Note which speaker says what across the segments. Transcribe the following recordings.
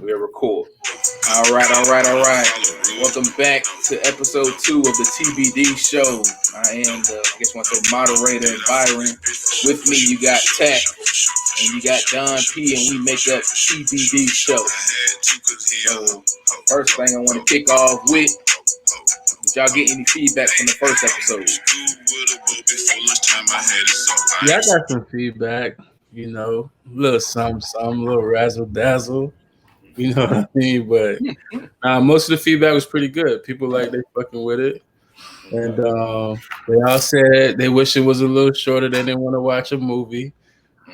Speaker 1: We'll record. All right. Welcome back to episode 2 of the TBD show. I am I guess want to say moderator Byron. With me, you got Tack and you got Don P, and we make up TBD show. So, first thing I want to kick off with, did y'all get any feedback from the first episode?
Speaker 2: Yeah, I got some feedback. You know, a little some, little razzle dazzle. You know what I mean? But most of the feedback was pretty good. People like they fucking with it, and they all said they wish it was a little shorter. They didn't want to watch a movie,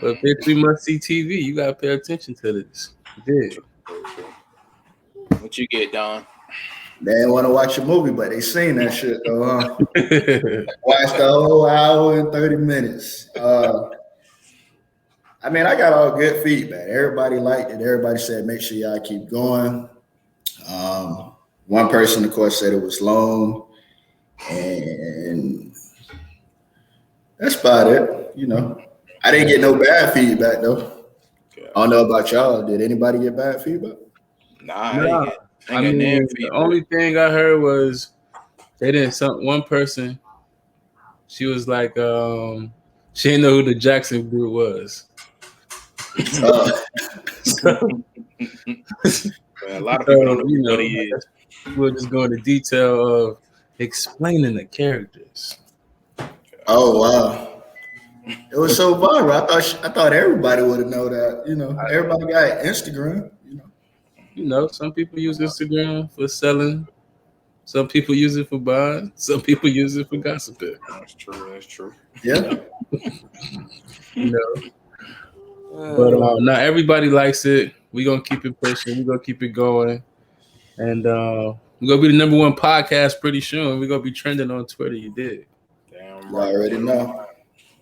Speaker 2: but bitch, we must see TV. You gotta pay attention to this. You did.
Speaker 1: What you get, Don?
Speaker 3: They didn't want to watch a movie, but they seen that shit though, huh? Watched the whole hour and 30 minutes. I mean, I got all good feedback. Everybody liked it. Everybody said, make sure y'all keep going. One person, of course, said it was long. And that's about it. You know, I didn't get no bad feedback, though. Okay. I don't know about y'all. Did anybody get bad feedback?
Speaker 1: Nah,
Speaker 2: I mean, the only thing I heard was they didn't. One person, she was like, she didn't know who the Jackson group was.
Speaker 1: Well, a lot of people don't know what he is.
Speaker 2: We'll just go into detail of explaining the characters.
Speaker 3: Oh wow, it was so viral. I thought everybody would have known that. You know, everybody got Instagram.
Speaker 2: You know, some people use Instagram for selling. Some people use it for buying. Some people use it for gossiping.
Speaker 1: That's true.
Speaker 3: Yeah.
Speaker 2: You know. But not everybody likes it. We're going to keep it pushing. We're going to keep it going. And we're going to be the number one podcast pretty soon. We're going to be trending on Twitter. You did.
Speaker 1: Damn
Speaker 3: right. I already know.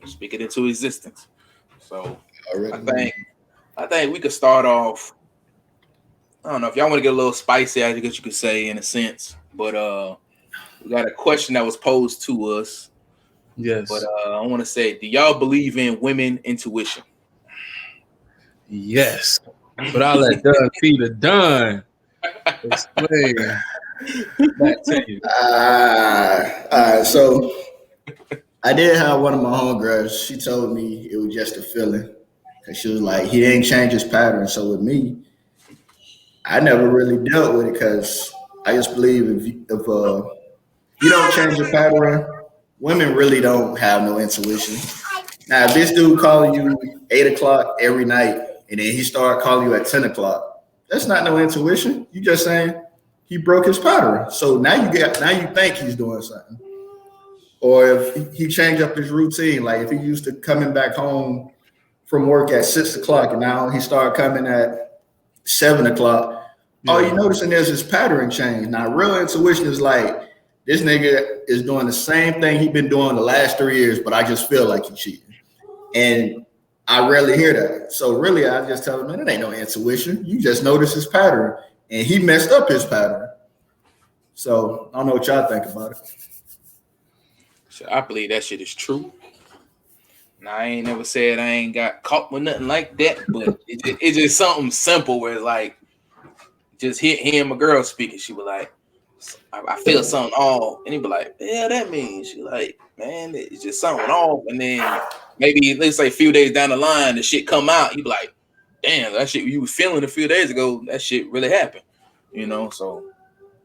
Speaker 1: Speak it into existence. So I think we could start off. I don't know if y'all want to get a little spicy, I guess you could say, in a sense. But we got a question that was posed to us.
Speaker 2: Yes.
Speaker 1: But I want to say, do y'all believe in women intuition?
Speaker 2: Yes. But I'll let Don P. the Don explain back to you.
Speaker 3: So I did have one of my homegirls. She told me it was just a feeling. Because she was like, he didn't change his pattern. So with me, I never really dealt with it because I just believe if you don't change your pattern, women really don't have no intuition. Now, if this dude calling you 8 o'clock every night and then he start calling you at 10 o'clock, that's not no intuition. You just saying he broke his pattern. So now you think he's doing something. Or if he changed up his routine, like if he used to coming back home from work at 6 o'clock and now he started coming at 7 o'clock. All you noticing is his pattern change. Now, real intuition is like, this nigga is doing the same thing he's been doing the last 3 years, but I just feel like he's cheating. And I rarely hear that. So really, I just tell him, man, it ain't no intuition. You just notice his pattern. And he messed up his pattern. So I don't know what y'all think about it.
Speaker 1: So I believe that shit is true. Now, I ain't never said I ain't got caught with nothing like that, but it's just something simple where it's like, just hearing my girl speaking, she was like, I feel something off. And he be like, yeah, that means. She like, man, it's just something off. And then maybe, let's say a few days down the line, the shit come out. You be like, damn, that shit you was feeling a few days ago, that shit really happened. You know, so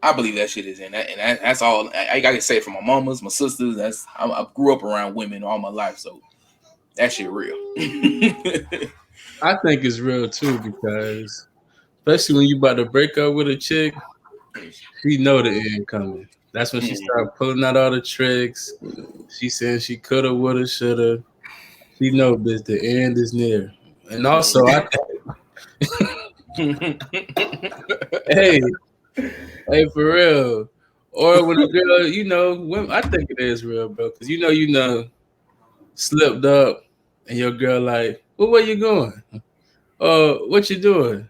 Speaker 1: I believe that shit is in that. And that's all I got to say for my mamas, my sisters. I grew up around women all my life. So that shit real.
Speaker 2: I think it's real too because especially when you about to break up with a chick, she know the end coming. That's when she started pulling out all the tricks. She said she coulda, woulda, shoulda. She know, bitch, the end is near. And also, hey, for real. Or when a girl, you know, I think it is real, bro. Because you know, slipped up, and your girl like, well, where you going? What you doing?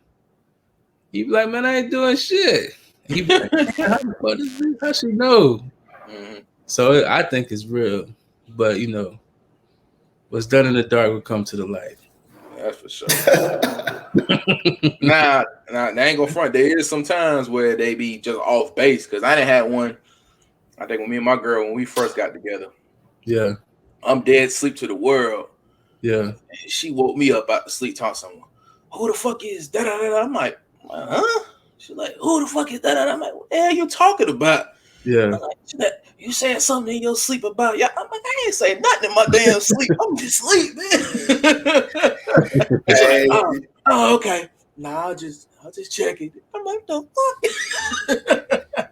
Speaker 2: You be like, man, I ain't doing shit. He be like, how she know? Mm-hmm. So I think it's real. But, you know, what's done in the dark will come to the light.
Speaker 1: That's for sure. Nah, they ain't gonna front. There is some times where they be just off base because I didn't have one. I think when me and my girl when we first got together.
Speaker 2: Yeah.
Speaker 1: I'm dead sleep to the world.
Speaker 2: Yeah.
Speaker 1: And she woke me up out the sleep talking someone. Who the fuck is that? I'm like, huh? She's like, who the fuck is that? I'm like, what the hell you talking about?
Speaker 2: Yeah.
Speaker 1: I'm like, you saying something in your sleep about? Yeah, I'm like, I ain't saying nothing in my damn sleep. I'm just sleep, man.
Speaker 3: Hey,
Speaker 1: like, oh, okay. Nah, I'll just check it. I'm like, the fuck?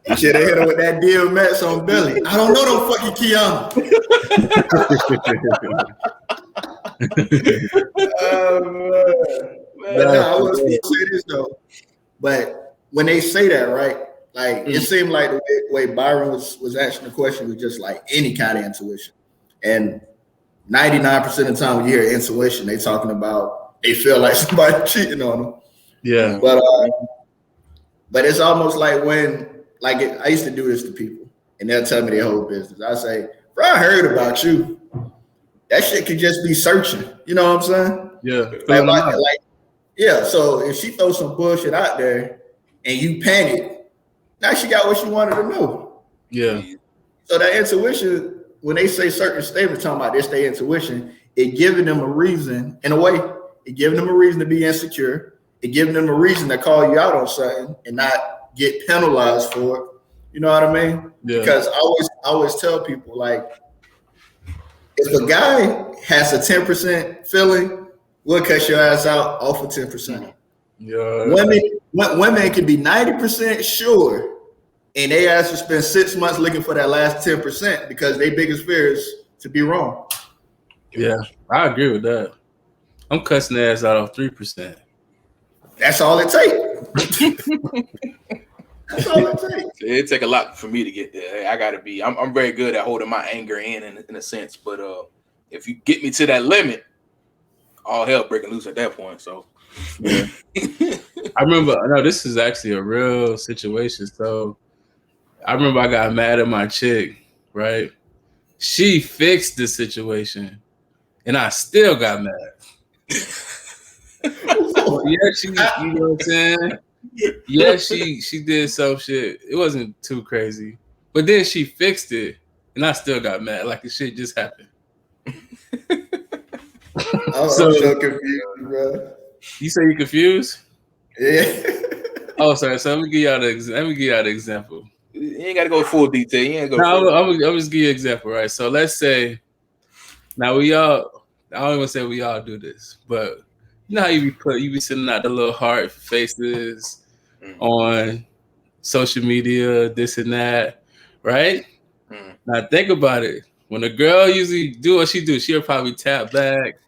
Speaker 3: you should have hit her with that DMX on Billy. I don't know no fucking Keanu. But no, I was gonna say this though. But when they say that, right? Like it seemed like the way Byron was answering the question was just like any kind of intuition. And 99% of the time when you hear intuition, they talking about they feel like somebody cheating on them.
Speaker 2: Yeah.
Speaker 3: But it's almost like when I used to do this to people and they'll tell me their whole business. I say, bro, I heard about you. That shit could just be searching. You know what I'm saying?
Speaker 2: Yeah.
Speaker 3: Yeah. So if she throws some bullshit out there and you panic, now she got what she wanted to know.
Speaker 2: Yeah.
Speaker 3: So that intuition, when they say certain statements talking about this, their intuition, it giving them a reason, in a way, it giving them a reason to be insecure. It giving them a reason to call you out on something and not get penalized for it. You know what I mean?
Speaker 2: Yeah.
Speaker 3: Because I always tell people, like, if a guy has a 10% feeling, we'll cut your ass out off of 10%.
Speaker 2: Yeah.
Speaker 3: Women can be 90% sure, and they ask to spend 6 months looking for that last 10% because their biggest fear is to be wrong.
Speaker 2: Yeah, I agree with that. I'm cussing their ass out off 3%.
Speaker 3: That's all it takes. That's all it takes.
Speaker 1: It take a lot for me to get there. I gotta be. I'm very good at holding my anger in a sense, but if you get me to that limit, all hell breaking loose at that point. So,
Speaker 2: yeah. I remember. No, this is actually a real situation. So, I remember I got mad at my chick. Right, she fixed the situation, and I still got mad. Yeah, you know what I'm saying? Yeah, she did some shit. It wasn't too crazy. But then she fixed it, and I still got mad. Like the shit just happened.
Speaker 3: I'm so confused, bro.
Speaker 2: You say you confused?
Speaker 3: Yeah.
Speaker 2: Oh, sorry. So let me give y'all the example.
Speaker 1: You ain't gotta go full detail. You ain't go.
Speaker 2: I'm just give you an example, right? So let's say now I don't even say we all do this, but you know how you be sending out the little heart faces on social media, this and that, right? Now think about it. When a girl usually do what she do, she'll probably tap back,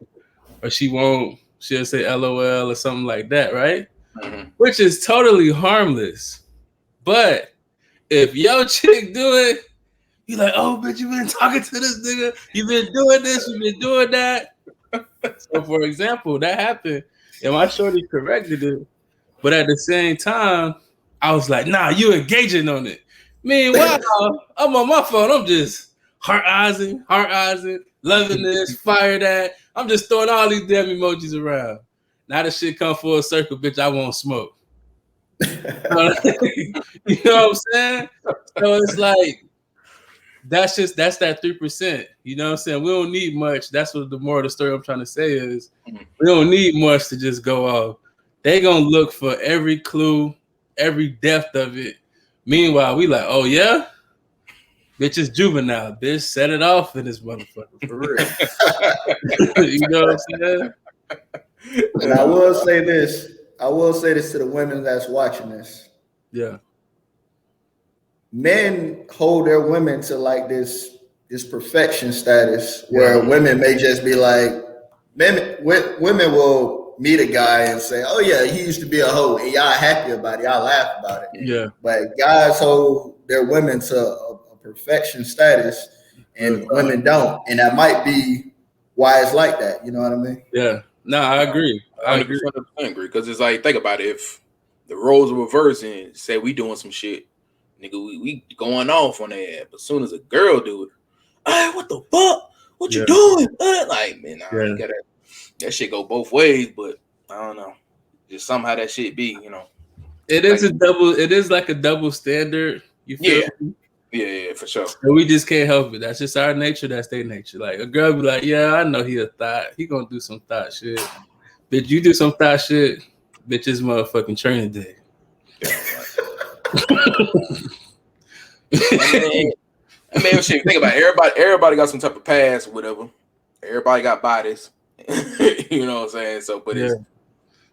Speaker 2: or she'll say LOL or something like that, right? Which is totally harmless. But if your chick do it, you like, oh, bitch, you been talking to this nigga, you been doing this, you been doing that. So for example, that happened, and my shorty corrected it, but at the same time, I was like, nah, you engaging on it. Meanwhile, I'm on my phone, I'm just heart-eyesing, loving this, fire that. I'm just throwing all these damn emojis around. Now the shit come full circle, bitch, I won't smoke. You know what I'm saying? So it's like, that's that 3%. You know what I'm saying? We don't need much. That's what the moral of the story I'm trying to say is. We don't need much to just go off. They gonna look for every clue, every depth of it. Meanwhile, we like, oh yeah? Bitch is juvenile. Bitch, set it off in this motherfucker, for real. You know what I'm saying?
Speaker 3: And I will say this to the women that's watching this.
Speaker 2: Yeah. Men hold their women to like this perfection status where women may just be like, women will meet a guy and say, oh yeah, he used to be a hoe, and y'all happy about it, y'all laugh about it. Yeah.
Speaker 3: But guys hold their women to a perfection status, and women don't, and that might be why it's like that. You know what I mean?
Speaker 2: Yeah. No, I agree. I agree
Speaker 1: because it's like, think about it. If the roles were reversed and say we doing some shit, nigga, we going off on that. But as soon as a girl do it, hey, what the fuck? What you doing? Like, man, that shit go both ways, but I don't know. Just somehow that shit be, you know.
Speaker 2: It is like, it is like a double standard. You feel me?
Speaker 1: Yeah, for sure.
Speaker 2: So we just can't help it. That's just our nature. That's their nature. Like a girl be like, yeah, I know he a thought. He gonna do some thought shit. Bitch, you do some thought shit. Bitch, it's motherfucking training day.
Speaker 1: Yeah, right. I mean, shit. Think about it. Everybody got some type of past, or whatever. Everybody got bodies. You know what I'm saying? So, but
Speaker 2: yeah.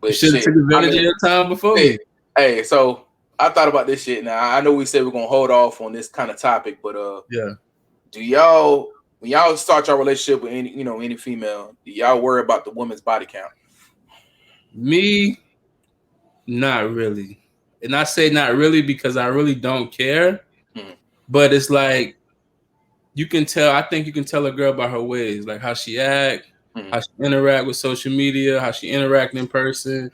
Speaker 1: But
Speaker 2: should have took advantage of your time before me.
Speaker 1: Hey, so I thought about this shit. Now I know we said we're gonna hold off on this kind of topic, but
Speaker 2: yeah.
Speaker 1: Do y'all, when y'all start your relationship with any female, do y'all worry about the woman's body count? Me,
Speaker 2: not really. And I say not really because I really don't care. Mm-hmm. But it's like you can tell. I think you can tell a girl by her ways, like how she act, how she interact with social media, how she interact in person.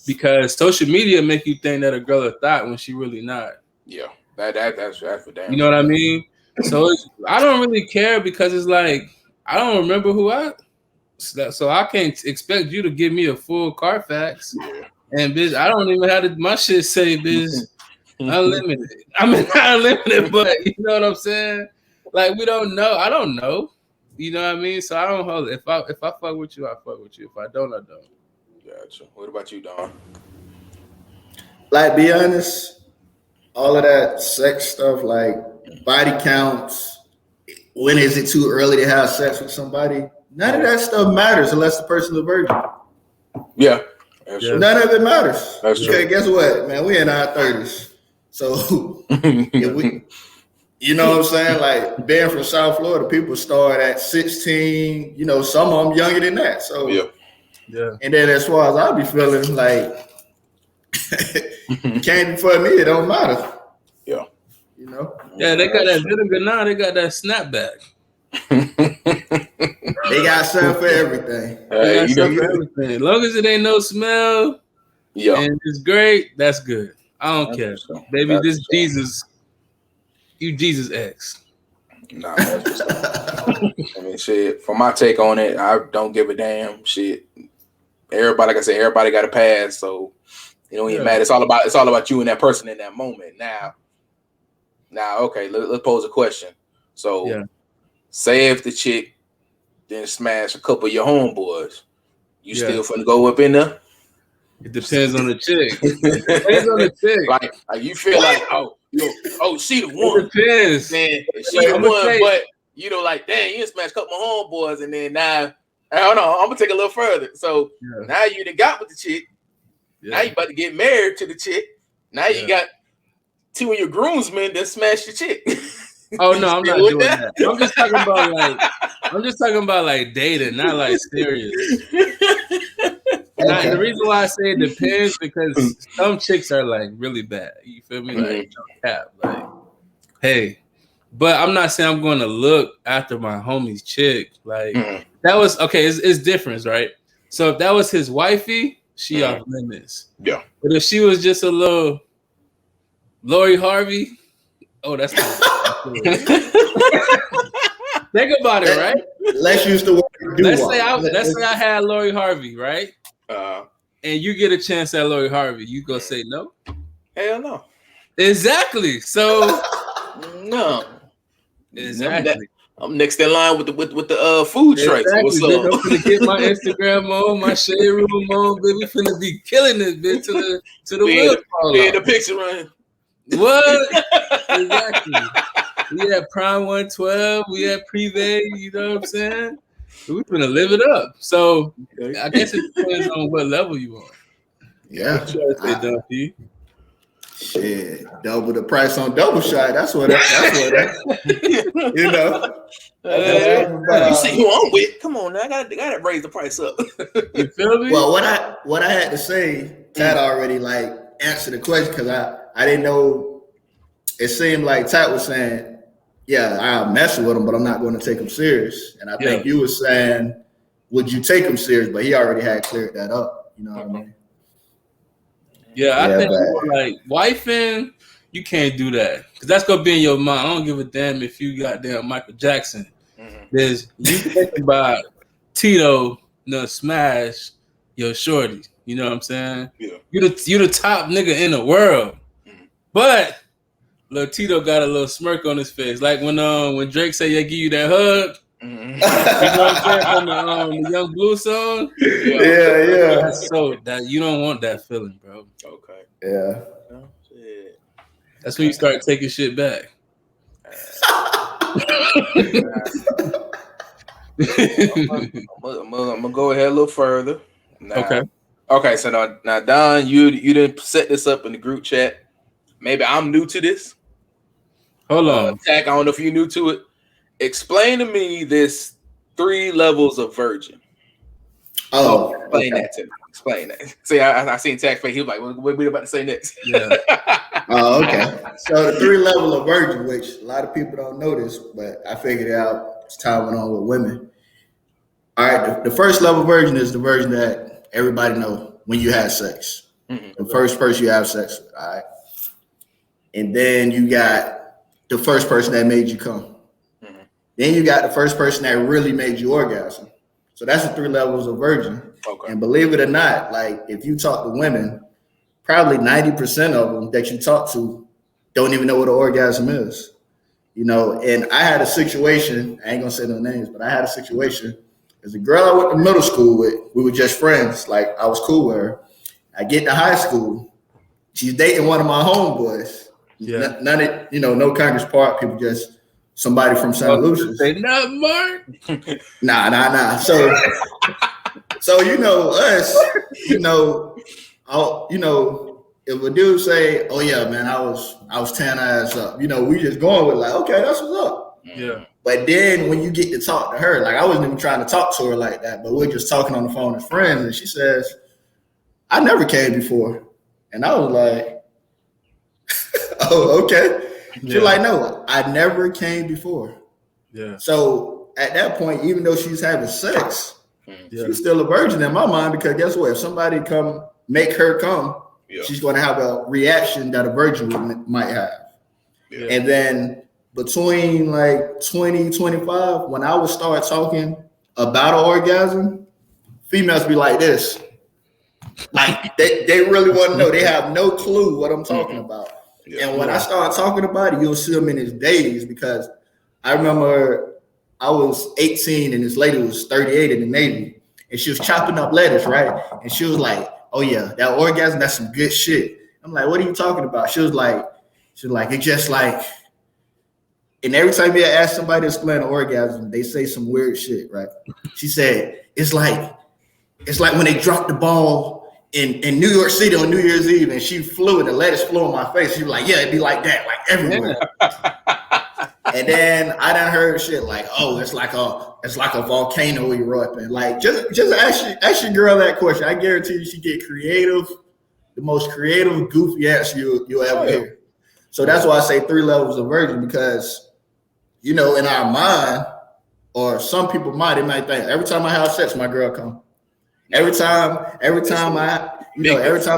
Speaker 2: Because social media make you think that a girl a thought when she really not.
Speaker 1: Yeah, that's for damn.
Speaker 2: You know what I mean? So I don't really care because it's like I don't remember who so I can't expect you to give me a full Carfax. Yeah. And bitch, I don't even have my shit say bitch unlimited. I mean not unlimited, but you know what I'm saying? Like we don't know. I don't know. You know what I mean? So I don't hold it. If I fuck with you, I fuck with you. If I don't, I don't.
Speaker 1: Gotcha. What about you, Don?
Speaker 3: Like, be honest, all of that sex stuff, like body counts, when is it too early to have sex with somebody? None of that stuff matters unless the person's a virgin.
Speaker 1: Yeah.
Speaker 3: None of it matters.
Speaker 1: That's
Speaker 3: okay,
Speaker 1: true.
Speaker 3: Guess what, man? We in our 30s. So, if we, you know what I'm saying? Like, being from South Florida, people start at 16, some of them younger than that. So,
Speaker 2: yeah.
Speaker 3: And then as far as I be feeling, like, candy for me, it don't matter.
Speaker 1: Yeah.
Speaker 2: Yeah, they got that vinegar now. They got that snapback.
Speaker 3: They got something for everything.
Speaker 2: They got something for everything. As long as it ain't no smell, and it's great, that's good. I don't care, baby. This Jesus, you Jesus X.
Speaker 1: Nah, that's what's up. I mean, shit. For my take on it, I don't give a damn. Shit. Everybody, like I said, everybody got a pass, so it don't even matter. It's all about you and that person in that moment. Now, okay, let's pose a question. So, say if the chick then smash a couple of your homeboys, you still finna go up in there?
Speaker 2: It depends on the chick. It depends on the chick.
Speaker 1: Like you feel like, she the one.
Speaker 2: It depends.
Speaker 1: Man, she the one, but like, dang, you smashed a couple of homeboys, and then now, I don't know, I'm gonna take a little further. So now you done got with the chick. Yeah. Now you about to get married to the chick. Now you got two of your groomsmen that smashed your chick.
Speaker 2: Oh no, I'm not doing that. I'm just talking about like dating, not like serious. And the reason why I say it depends because some chicks are like really bad. You feel me? Like cap. Like, hey. But I'm not saying I'm going to look after my homie's chick. Like that was okay. It's different, right? So if that was his wifey, she off limits.
Speaker 1: Yeah.
Speaker 2: But if she was just a little Lori Harvey, that's think about it, right?
Speaker 3: Let's use the word.
Speaker 2: Let's say I had Lori Harvey, right? And you get a chance at Lori Harvey, you gonna say no?
Speaker 1: Hell no.
Speaker 2: Exactly. So
Speaker 1: no.
Speaker 2: Exactly.
Speaker 1: I'm next in line with the food trucks.
Speaker 2: Exactly,
Speaker 1: What's
Speaker 2: bitch,
Speaker 1: up?
Speaker 2: I'm finna get my Instagram on, my shade room on, bitch. We finna be killing this bitch to the wheel fall
Speaker 1: off. The picture running.
Speaker 2: What? Exactly. We had Prime 112. We had Privé. You know what I'm saying? We finna live it up. So I guess it depends on what level you on.
Speaker 3: Yeah.
Speaker 2: Dumpy.
Speaker 3: Shit, double the price on double shot. That's what you know.
Speaker 1: You see who I'm with? Come on now, I gotta raise the price up.
Speaker 2: You feel me?
Speaker 3: Well, what I had to say, Tat already like answered the question because I didn't know. It seemed like Tat was saying, "Yeah, I'll mess with him, but I'm not going to take him serious." And I think you were saying, "Would you take him serious?" But he already had cleared that up. You know what I mean?
Speaker 2: Yeah, I think like wifing, you can't do that because that's gonna be in your mind. I don't give a damn if you got damn Michael Jackson. There's you think about Tito smash your shorty. You know what I'm saying?
Speaker 1: Yeah.
Speaker 2: You the top nigga in the world. But Lil Tito got a little smirk on his face. Like when Drake say, "Yeah, give you that hug."
Speaker 1: Mm-hmm.
Speaker 2: You know what I'm saying? From the Young Blue song.
Speaker 3: Yeah.
Speaker 2: That's so that you don't want that feeling, bro.
Speaker 1: Okay.
Speaker 3: Yeah.
Speaker 1: Oh, shit.
Speaker 2: That's when you start taking shit back.
Speaker 1: I'm gonna go ahead a little further. Now,
Speaker 2: Okay.
Speaker 1: So now, Don, you didn't set this up in the group chat. Maybe I'm new to this.
Speaker 2: Hold on.
Speaker 1: Tack, I don't know if you're new to it. Explain to me this 3 levels of virgin. Explain that to me. Explain that. See, I seen Tack face. He was like, "What we about to say next?"
Speaker 2: Yeah.
Speaker 3: Oh, okay. So the 3 level of virgin, which a lot of people don't notice, but I figured it out as time went on with women. All right, the first level virgin is the virgin that everybody know when you have sex. The first person you have sex with, all right? And then you got the first person that made you come. Then you got the first person that really made you orgasm. So that's the 3 levels of virgin.
Speaker 1: Okay.
Speaker 3: And believe it or not, like if you talk to women, probably 90% of them that you talk to don't even know what an orgasm is. You know, and I had a situation, I ain't gonna say no names, but I had a situation. There's a girl I went to middle school with. We were just friends. Like I was cool with her. I get to high school. She's dating one of my homeboys.
Speaker 2: Yeah.
Speaker 3: None of, no Congress Park people, just somebody from St. Lucia.
Speaker 2: Say not Mark.
Speaker 3: Nah. So us, if a dude say, "Oh yeah, man, I was tearing ass up," we just going with like, okay, that's what's up.
Speaker 2: Yeah.
Speaker 3: But then when you get to talk to her, like I wasn't even trying to talk to her like that, but we're just talking on the phone as friends, and she says, "I never came before," and I was like, "Oh, okay." She's like, "No, I never came before."
Speaker 2: Yeah.
Speaker 3: So at that point, even though she's having sex, she's still a virgin in my mind, because guess what? If somebody make her come, she's going to have a reaction that a virgin might have. Yeah. And then between like 20, 25, when I would start talking about an orgasm, females be like this. Like they really want to know. They have no clue what I'm talking about. Yeah. And when I start talking about it, you'll see them in his days, because I remember I was 18 and this lady was 38 in the Navy, and she was chopping up lettuce, right? And she was like, "Oh yeah, that orgasm, that's some good shit." I'm like, "What are you talking about?" She was like, "It's just like," and every time you ask somebody to explain an orgasm, they say some weird shit, right? She said, it's like when they dropped the ball in New York City on New Year's Eve, and she flew and the lettuce flew on my face. She was like, "Yeah, it'd be like that, like everywhere." And then I done heard shit like, "Oh, it's like a volcano erupting." Like just ask your girl that question. I guarantee you she get creative, the most creative, goofy ass you'll ever hear. So that's why I say 3 levels of virgin, because in our mind, or some people mind, they might think every time I have sex, my girl come. Every time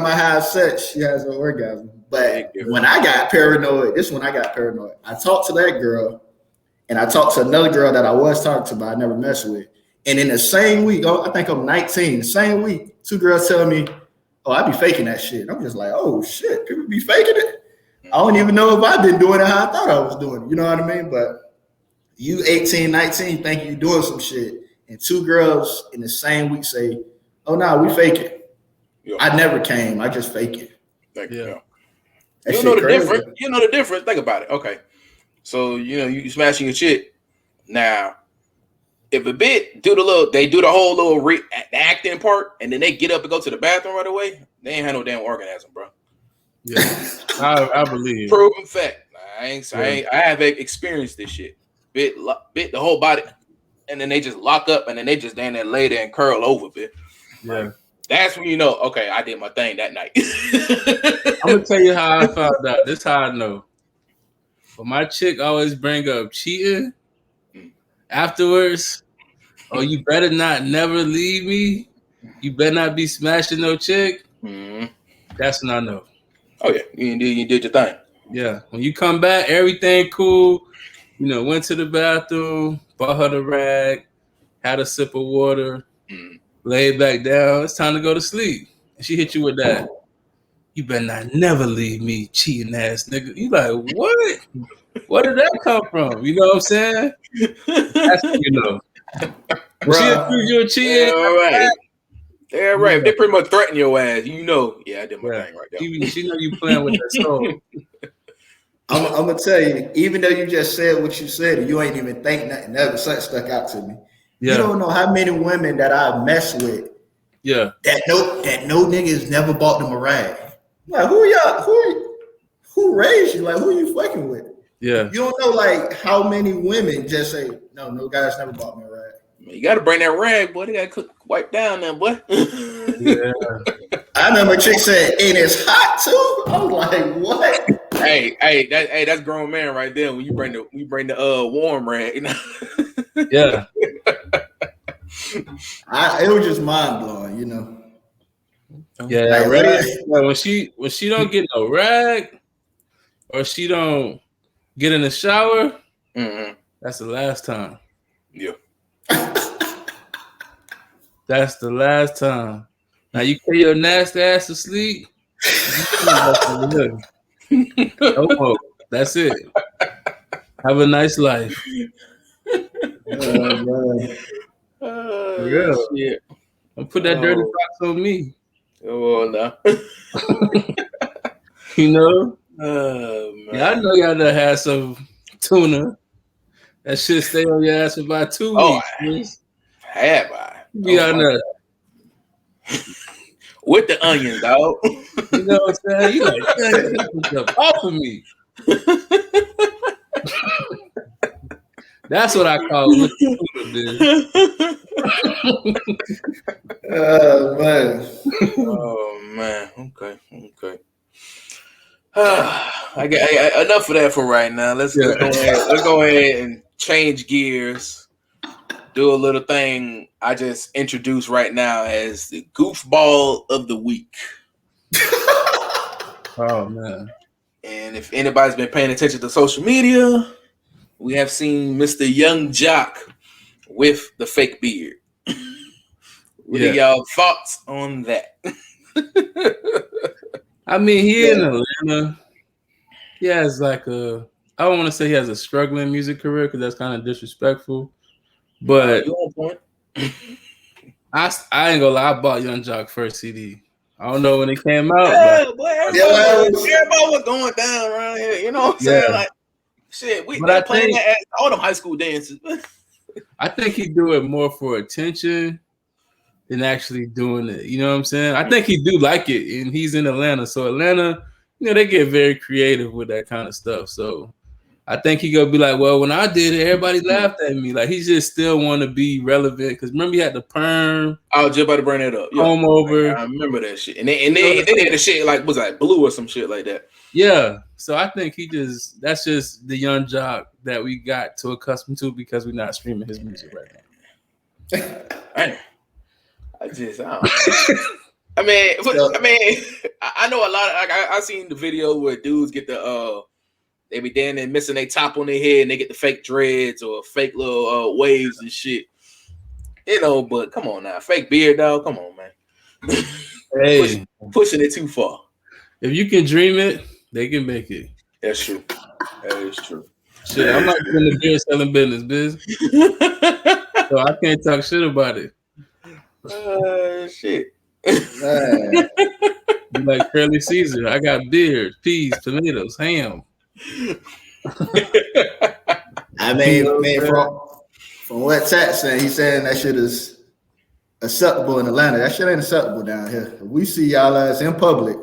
Speaker 3: I have sex, she has an orgasm. But when I got paranoid, I talked to that girl, and I talked to another girl that I was talking to, but I never messed with. And in the same week, I think I'm 19, the same week, 2 girls tell me, "Oh, I be faking that shit." I'm just like, "Oh shit, people be faking it." I don't even know if I've been doing it how I thought I was doing it. You know what I mean? But you 18, 19, think you doing some shit, and 2 girls in the same week say, "Oh no, we fake it." Yeah. I never came. I just fake it.
Speaker 1: Yeah. You know the difference. You know the difference. Think about it. Okay. So, you smashing your shit. Now, if a bit they do the whole little acting part, and then they get up and go to the bathroom right away, they ain't had no damn orgasm, bro.
Speaker 2: Yeah. I believe.
Speaker 1: Proven fact. I have experienced this shit. Bit the whole body, and then they just lock up, and then they just stand there, lay there, and curl over, bit.
Speaker 2: Yeah.
Speaker 1: Like, that's when you know, okay, I did my thing that night.
Speaker 2: I'm gonna tell you how I found out. This is how I know. But my chick always bring up cheating afterwards. "Oh, you better not never leave me. You better not be smashing no chick." That's when I know.
Speaker 1: Oh yeah, you did your thing.
Speaker 2: Yeah, when you come back, everything cool. Went to the bathroom, bought her the rag, had a sip of water. lay back down. It's time to go to sleep. And she hit you with that. You better not never leave me, cheating ass nigga. You like, what? Where did that come from? You know what I'm saying? That's what you know. When she accused you of cheating,
Speaker 1: all right. Yeah, right.
Speaker 2: Yeah.
Speaker 1: They pretty much threaten your ass. You know, yeah, I did my
Speaker 2: Yeah.
Speaker 1: thing right there.
Speaker 2: She know you playing with that soul.
Speaker 3: I'm gonna tell you, even though you just said what you said, you ain't even think nothing of it. Something stuck out to me.
Speaker 2: Yeah.
Speaker 3: You don't know how many women that I mess with
Speaker 2: Yeah.
Speaker 3: that no niggas never bought them a rag. Like, who raised you? Like, who you fucking with?
Speaker 2: Yeah.
Speaker 3: You don't know like how many women just say, no guys never bought me a rag.
Speaker 1: You got to bring that rag, boy. They got to wipe down there, boy.
Speaker 2: Yeah.
Speaker 3: I remember a chick said, and it's hot too. I was like, what?
Speaker 1: That's grown man right there. When you bring the warm rag, you know?
Speaker 2: Yeah.
Speaker 3: It was just mind blowing, you know.
Speaker 2: Yeah,
Speaker 3: Like,
Speaker 2: rag. When she don't get no rag, or she don't get in the shower, that's the last time.
Speaker 1: Yeah.
Speaker 2: That's the last time. Now you put your nasty ass to sleep. No more. That's it. Have a nice life. For real.
Speaker 1: Shit.
Speaker 2: Don't put that dirty box on me.
Speaker 1: Oh no.
Speaker 2: You know?
Speaker 1: Oh man.
Speaker 2: Yeah, I know y'all done had some tuna. That shit stay on your ass for about 2 weeks.
Speaker 1: Have I?
Speaker 2: Be on there.
Speaker 1: With the onions, dog.
Speaker 2: You know what I'm saying? You like, put stuff off of me. That's what I call with the tuna, dude.
Speaker 3: Oh man.
Speaker 1: Oh man. Okay. I got enough of that for right now. Let's go ahead and change gears. Do a little thing I just introduced right now as the goofball of the week.
Speaker 2: Oh man.
Speaker 1: And if anybody's been paying attention to social media, we have seen Mr. Young Jock with the fake beard. What are y'all thoughts on that?
Speaker 2: I mean, he in Atlanta. He has like I don't want to say he has a struggling music career because that's kind of disrespectful. But
Speaker 1: you on point.
Speaker 2: I ain't gonna lie, I bought Young Jock first CD. I don't know when it came out.
Speaker 1: Yeah, but boy, everybody was going down around here. You know what I'm saying? Like, shit, we playing that at all them high school dances.
Speaker 2: I think he do it more for attention than actually doing it. You know what I'm saying? I think he do like it, and he's in Atlanta. So Atlanta, you know, they get very creative with that kind of stuff. So I think he gonna be like, well, when I did it, everybody laughed at me. Like he just still want to be relevant because remember he had the perm.
Speaker 1: I was just about to bring that up.
Speaker 2: Comb over.
Speaker 1: I remember that shit, and they had the shit like was like blue or some shit like that.
Speaker 2: Yeah. So I think that's just the Young Jock that we got to accustom to because we're not streaming his music right now.
Speaker 1: I know a lot of I seen the video where dudes get the they be down there missing their top on their head and they get the fake dreads or fake little waves and shit. You know, but come on now, fake beard, dog. Come on, man.
Speaker 2: Hey,
Speaker 1: pushing it too far.
Speaker 2: If you can dream it, they can make it.
Speaker 1: That's true. That is true.
Speaker 2: Shit, I'm not in the beer selling business, so I can't talk shit about it.
Speaker 1: Shit.
Speaker 3: You
Speaker 2: like Curly Caesar. I got beard, peas, tomatoes, ham.
Speaker 3: I mean, from what Tat said, he's saying that shit is acceptable in Atlanta. That shit ain't acceptable down here. If we see y'all ass in public,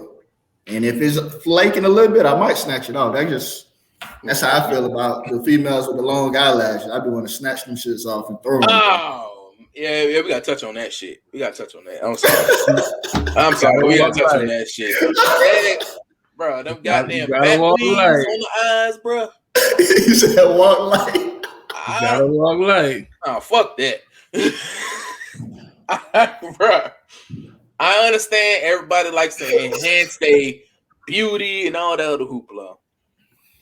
Speaker 3: and if it's flaking a little bit, I might snatch it off. That's how I feel about the females with the long eyelashes. I be want to snatch them shits off and throw them.
Speaker 1: Oh, yeah, we gotta touch on that shit. I'm sorry. We gotta touch on that shit. Yeah, bro, them goddamn bat wings on the eyes, bro.
Speaker 3: You said walk light.
Speaker 2: You gotta walk light.
Speaker 1: Oh, fuck that. Bro, I understand everybody likes to enhance their beauty and all that other hoopla.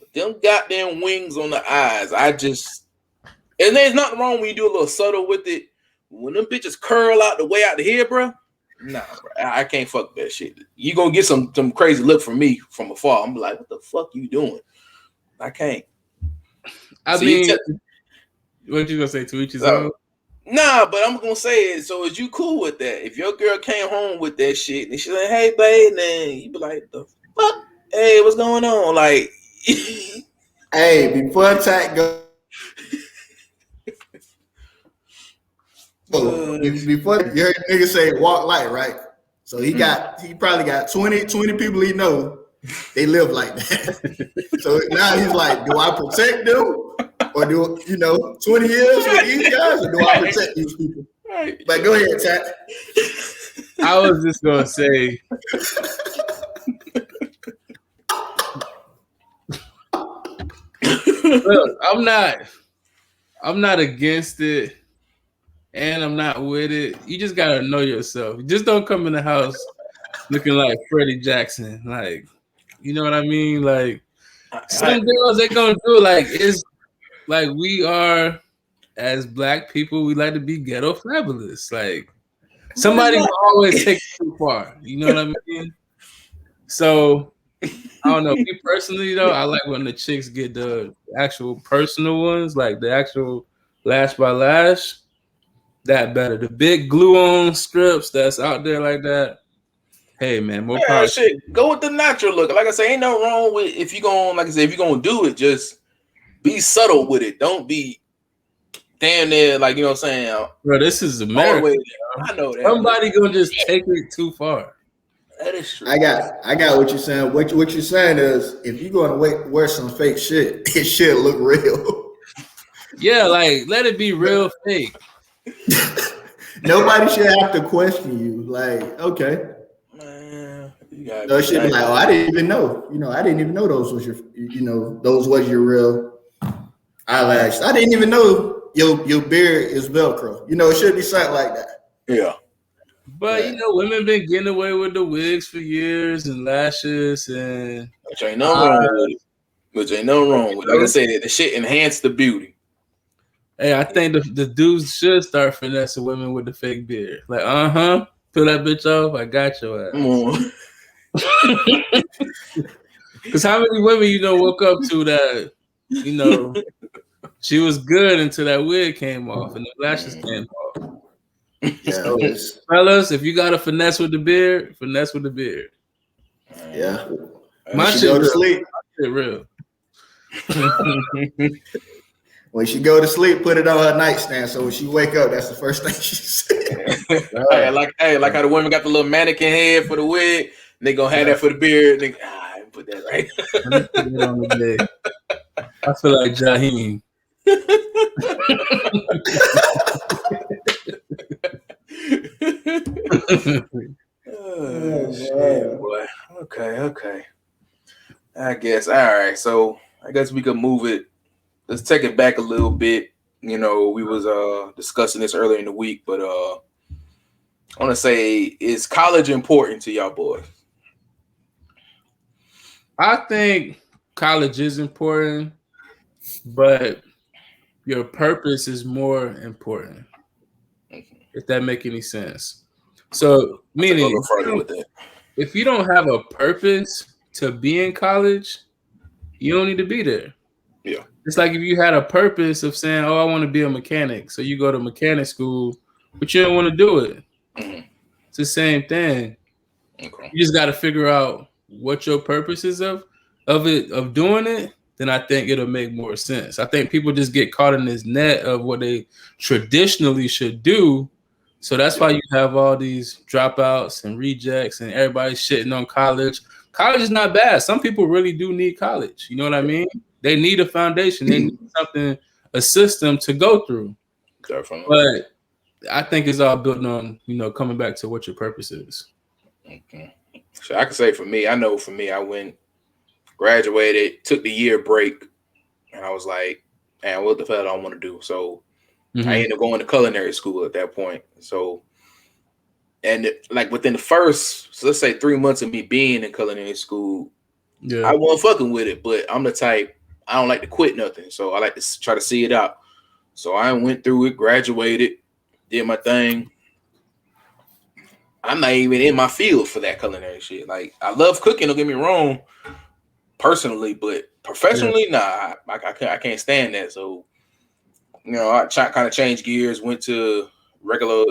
Speaker 1: But them goddamn wings on the eyes, and there's nothing wrong when you do a little subtle with it, when them bitches curl out the way out the head, bro. Nah, bro, I can't fuck that shit. You gonna get some crazy look from me from afar. I'm like, what the fuck you doing? I can't.
Speaker 2: I mean, what you gonna say? To each his own.
Speaker 1: Nah, but I'm gonna say it. So is you cool with that? If your girl came home with that shit and she's like, "Hey, babe," then you be like, "The fuck? Hey, what's going on?" Like,
Speaker 3: hey, before attack go. Before you heard nigga say walk light, right? So he probably got 20 people he know. They live like that. So now he's like, do I protect them? Or do 20 years with these guys, or do I protect these people? But go ahead, Tat.
Speaker 2: I was just gonna say, look, I'm not against it, and I'm not with it. You just gotta know yourself. Just don't come in the house looking like Freddie Jackson. Like, you know what I mean? Like, some girls they gonna do like it's like we are as black people. We like to be ghetto fabulous. Like, somebody will always take it too far. You know what I mean? So I don't know. Me personally, though, I like when the chicks get the actual personal ones, like the actual lash by lash. That better. The big glue-on strips that's out there like that. Hey man, more power.
Speaker 1: Shit, go with the natural look. Like I say, ain't no wrong with if you gonna, like I said, if you gonna do it, just be subtle with it. Don't be damn near like, you know what I'm saying.
Speaker 2: Bro, this is America.
Speaker 1: I know that.
Speaker 2: Somebody gonna just take it too far.
Speaker 1: That is true.
Speaker 3: I got what you're saying. What you're saying is, if you're going to wear some fake shit, it should look real.
Speaker 2: Yeah, like let it be real fake.
Speaker 3: Nobody should have to question you. Like, okay, man, no, it should be like, oh, I didn't even know. I didn't even know those was your real eyelashes. I didn't even know your beard is Velcro. It should be something like that.
Speaker 1: Yeah.
Speaker 2: But women been getting away with the wigs for years and lashes and
Speaker 1: which ain't no wrong with it. Like I said, the shit enhanced the beauty.
Speaker 2: Hey, I think the dudes should start finessing women with the fake beard. Like, peel that bitch off. I got your ass. Because how many women woke up to that? She was good until that wig came off and the lashes came off.
Speaker 3: Yeah,
Speaker 2: so, fellas, if you got to finesse with the beard, finesse with the beard.
Speaker 3: Yeah,
Speaker 2: my shit go to sleep. My shit real.
Speaker 3: When she go to sleep, put it on her nightstand. So when she wake up, that's the first thing she says.
Speaker 1: like how the women got the little mannequin head for the wig. They gonna have that for the beard. They put that right.
Speaker 2: Put it on the bed. I feel like Jaheim.
Speaker 1: Oh, shit, boy. Okay. I guess. All right. So I guess we could move it. Let's take it back a little bit. We was discussing this earlier in the week, but I want to say, is college important to y'all boys?
Speaker 2: I think college is important, but your purpose is more important. If that make any sense. So, meaning if you don't have a purpose to be in college, you don't need to be there.
Speaker 1: Yeah.
Speaker 2: It's like if you had a purpose of saying, oh, I want to be a mechanic. So you go to mechanic school, but you don't want to do it. Mm-hmm. It's the same thing. Okay. You just got to figure out what your purpose is of doing it. Then I think it'll make more sense. I think people just get caught in this net of what they traditionally should do. So that's why you have all these dropouts and rejects and everybody shitting on college. College is not bad. Some people really do need college. You know what I mean? They need a foundation. They need something, a system to go through. Definitely. But I think it's all built on, coming back to what your purpose is.
Speaker 1: Okay. So I can say for me, I went, graduated, took the year break, and I was like, man, what the fuck do I want to do? So I ended up going to culinary school at that point. So, and like within the first, so let's say 3 months of me being in culinary school, I wasn't fucking with it, but I'm the type, I don't like to quit nothing. So I like to try to see it out. So I went through it, graduated, did my thing. I'm not even in my field for that culinary shit. Like, I love cooking. Don't get me wrong, personally, but professionally, nah. I can't stand that. So, I kind of changed gears. Went to regular,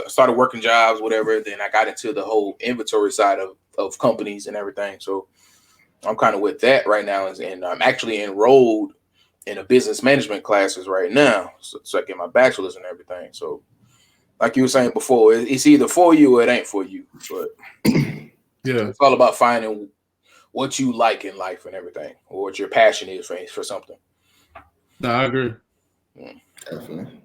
Speaker 1: started working jobs, whatever. Then I got into the whole inventory side of companies and everything. So I'm kind of with that right now, and I'm actually enrolled in a business management classes right now, so I get my bachelor's and everything. So, like you were saying before, it's either for you or it ain't for you. But it's all about finding what you like in life and everything, or what your passion is for something.
Speaker 2: No, I agree.
Speaker 3: Definitely.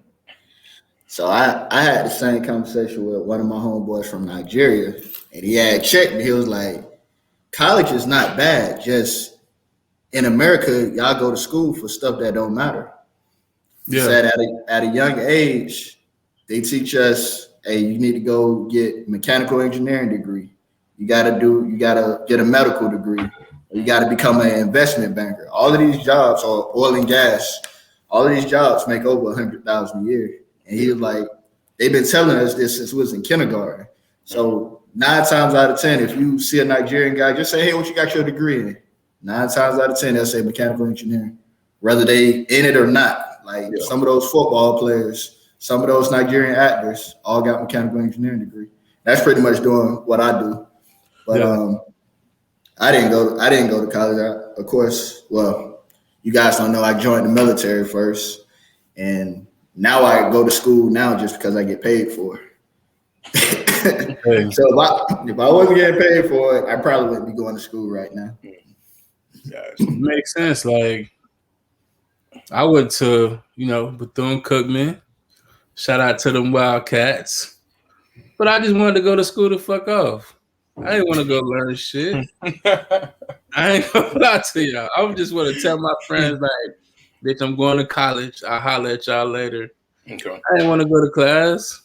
Speaker 3: So I had the same conversation with one of my homeboys from Nigeria, and he had checked me. He was like, "College is not bad. Just in America, y'all go to school for stuff that don't matter." He said at a young age, they teach us, hey, you need to go get mechanical engineering degree. You gotta get a medical degree. Or you gotta become an investment banker. All of these jobs are oil and gas. All of these jobs make over 100,000 a year. And he was like, they've been telling us this since we was in kindergarten. So 9 times out of 10, if you see a Nigerian guy, just say, hey, what you got your degree in? 9 times out of 10, they'll say mechanical engineering, whether they in it or not. Like some of those football players, some of those Nigerian actors all got mechanical engineering degree. That's pretty much doing what I do. But I didn't go to college. Of course, well, you guys don't know I joined the military first, and now I go to school now just because I get paid for it. So if I wasn't getting paid for it, I probably wouldn't be going to school right now.
Speaker 2: Makes sense. Like, I went to, Bethune-Cookman. Shout out to them Wildcats. But I just wanted to go to school to fuck off. I didn't want to go learn shit. I ain't gonna lie to y'all. I just want to tell my friends, like, bitch, I'm going to college. I'll holler at y'all later. Okay. I didn't want to go to class.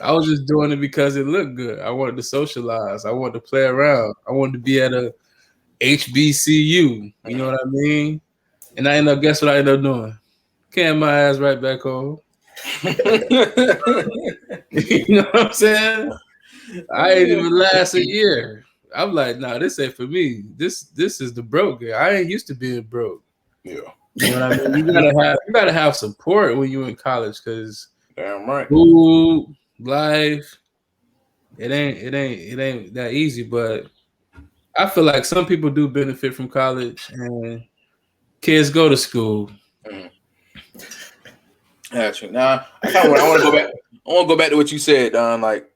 Speaker 2: I was just doing it because it looked good. I wanted to socialize. I wanted to play around. I wanted to be at a HBCU. You know what I mean? And guess what I ended up doing? Came my ass right back home. You know what I'm saying? I ain't even last a year. I'm like, nah, this ain't for me. This is the broke guy. I ain't used to being broke. Yeah. You know what I mean? You gotta have support when you're in college, because
Speaker 1: damn right.
Speaker 2: Food, life, it ain't that easy. But I feel like some people do benefit from college, and kids go to school.
Speaker 1: Actually, nah, I want to go back. I want to go back to what you said, Don. Like,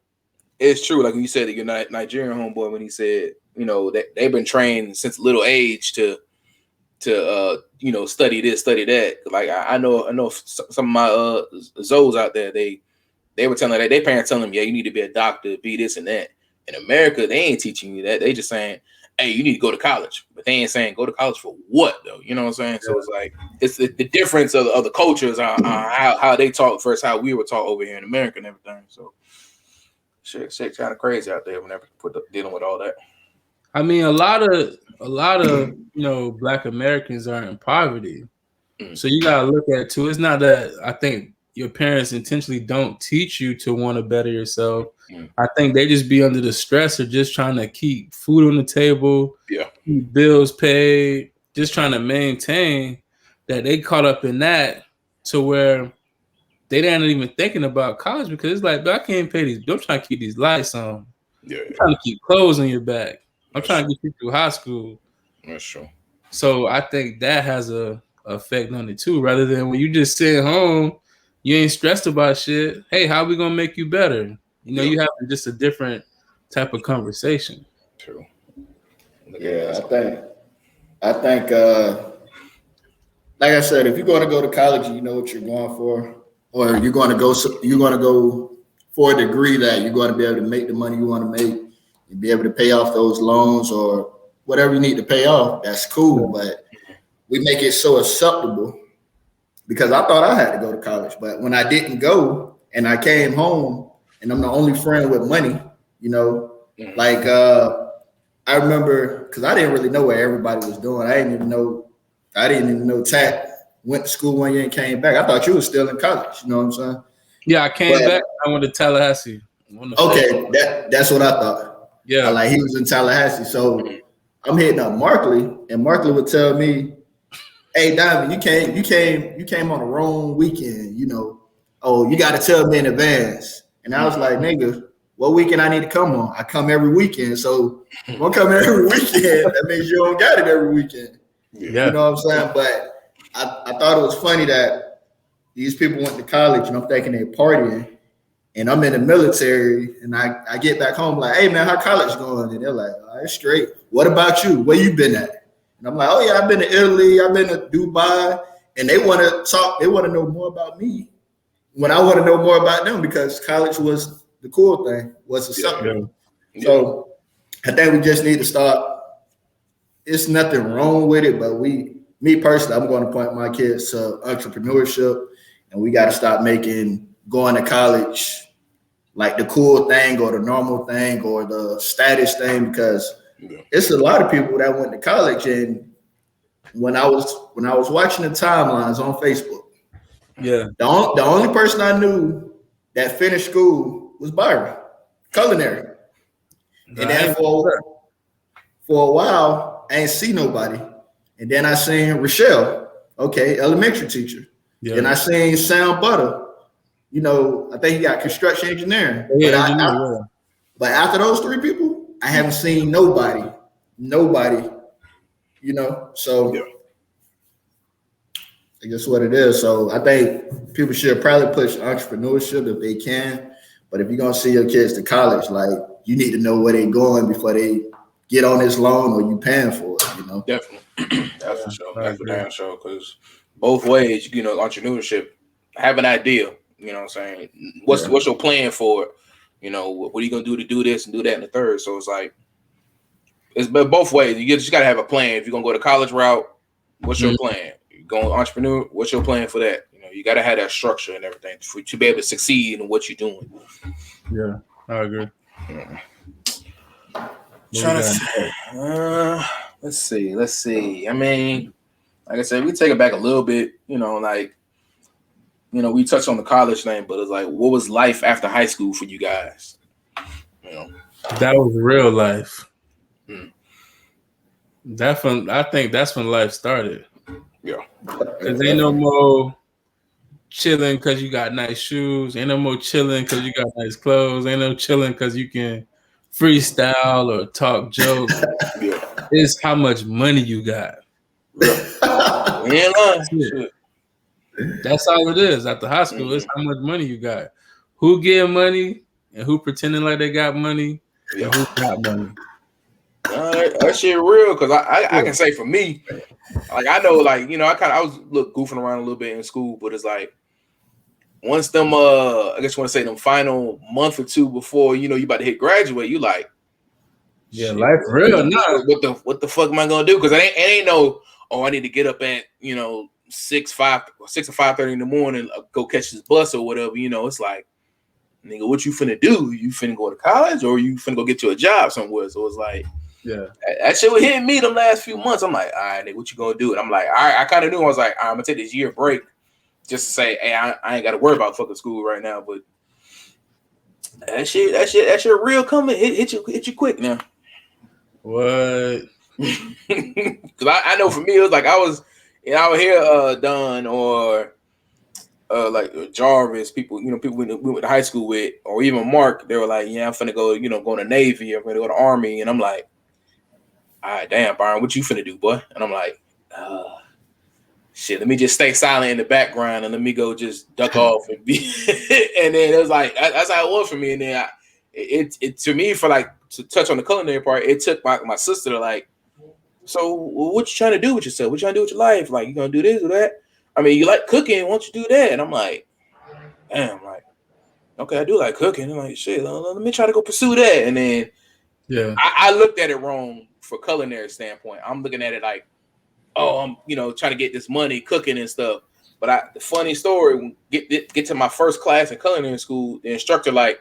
Speaker 1: it's true. Like when you said that your Nigerian homeboy, when he said, that they've been trained since little age to study this, study that. Like I know some of my Zoes out there, they were telling that their parents telling them, yeah, you need to be a doctor, be this and that. In America, they ain't teaching you that. They just saying, hey, you need to go to college, but they ain't saying go to college for what though. You know what I'm saying? Yeah. So it's like it's the difference of the cultures on how they talk versus how we were taught over here in America and everything. So shit kind of crazy out there whenever dealing with all that.
Speaker 2: I mean, a lot of Black Americans are in poverty, so you gotta look at it too. It's not that I think your parents intentionally don't teach you to want to better yourself. I think they just be under the stress of just trying to keep food on the table, keep bills paid, just trying to maintain that. They caught up in that to where they ain't even thinking about college, because it's like, but I can't pay these bills. I'm trying to keep these lights on. I'm trying to keep clothes on your back. I'm trying to get you through high school.
Speaker 1: That's true.
Speaker 2: So I think that has a effect on it too, rather than when you just sit home, you ain't stressed about shit. Hey, how we gonna make you better? You have just a different type of conversation.
Speaker 1: True.
Speaker 3: Yeah, I think like I said, if you're going to go to college and you know what you're going for, or you're going to go for a degree that you're going to be able to make the money you want to make and be able to pay off those loans or whatever you need to pay off, that's cool. But we make it so acceptable, because I thought I had to go to college, but when I didn't go and I came home and I'm the only friend with money, like I remember, because I didn't really know what everybody was doing. I didn't even know Tat went to school 1 year and came back. I thought you was still in college. You know what I'm saying?
Speaker 2: Yeah, I came back. I went to Tallahassee.
Speaker 3: Okay, that's what I thought.
Speaker 2: Yeah.
Speaker 3: He was in Tallahassee. So I'm hitting up Markley, and Markley would tell me, "Hey, Diamond, you came on the wrong weekend. Oh, you got to tell me in advance." And I was like, "Nigga, what weekend I need to come on? I come every weekend. So if I'm coming every weekend, that means you don't got it every weekend."
Speaker 2: Yeah.
Speaker 3: You know what I'm saying? But I thought it was funny that these people went to college, and I'm thinking they're partying. And I'm in the military, and I get back home like, "Hey man, how college going?" And they're like, "All right, straight. What about you? Where you been at?" And I'm like, "Oh yeah, I've been to Italy, I've been to Dubai." And they want to talk. They want to know more about me when I want to know more about them because college was the cool thing, was acceptable.
Speaker 1: Yeah.
Speaker 3: So I think we just need to start. It's nothing wrong with it, but me personally, I'm going to point my kids to entrepreneurship, and we got to stop making going to college like the cool thing or the normal thing or the status thing because it's a lot of people that went to college. And when I was watching the timelines on Facebook, the only person I knew that finished school was Byron, culinary. And then for a while, I ain't see nobody. And then I seen Rochelle, okay, elementary teacher. Yeah. Then I seen Sam Butter. I think he got construction engineering. But after those three people, I haven't seen nobody. So I guess what it is. So I think people should probably push entrepreneurship if they can. But if you're gonna see your kids to college, like you need to know where they're going before they get on this loan or you paying for it.
Speaker 1: Definitely, that's for sure. That's for damn sure. Because both ways, entrepreneurship, have an idea. You know what I'm saying? What's your plan for it? What are you gonna do to do this and do that and the third? So it's like it's both ways. You just gotta have a plan. If you're gonna go the college route, what's your plan? You're going entrepreneur, what's your plan for that? You gotta have that structure and everything to be able to succeed in what you're doing.
Speaker 2: Yeah, I agree.
Speaker 1: Let's see. I mean, like I said, we take it back a little bit. We touched on the college thing, but it's like, what was life after high school for you guys?
Speaker 2: That was real life. I think that's when life started.
Speaker 1: Yeah.
Speaker 2: Because ain't no more chilling because you got nice shoes. Ain't no more chilling because you got nice clothes. Ain't no chilling because you can freestyle or talk jokes. It's how much money you got. That's all it is. After high school, it's how much money you got. Who getting money and who pretending like they got money and who got money.
Speaker 1: That shit real because I can say for me, like I know, like I was goofing around a little bit in school, but it's like once them I guess you want to say them final month or two before you about to hit graduate, you like
Speaker 2: life real now.
Speaker 1: What the fuck am I gonna do? Because it ain't no I need to get up at 6 or 5:30 in the morning, go catch this bus or whatever. It's like, nigga, what you finna do? You finna go to college or you finna go get you a job somewhere? So it's like, that shit was hitting me them last few months. I'm like, all right, nigga, what you gonna do? And I'm like, all right, I kind of knew. I was like, I'm gonna take this year break just to say, hey, I ain't got to worry about fucking school right now. But that shit real coming. Hit you quick now.
Speaker 2: What?
Speaker 1: Because I know for me, it was like I was hear Don or like Jarvis, people we went to high school with, or even Mark. They were like, yeah, I'm finna go, go to Navy, I'm finna go to Army, and I'm like, all right, damn, Byron, what you finna do, boy? And I'm like, shit, let me just stay silent in the background and let me go just duck off and be. And then it was like that's how it was for me. And then it to me, for like to touch on the culinary part, it took my sister to like, so what you trying to do with yourself? What you trying to do with your life? Like, you gonna do this or that? I mean, you like cooking, why don't you do that? And I'm like, damn, like, okay, I do like cooking. I'm like, shit, let me try to go pursue that. And then I looked at it wrong for culinary standpoint. I'm looking at it like, I'm trying to get this money cooking and stuff. But the funny story, get to my first class in culinary school, the instructor like,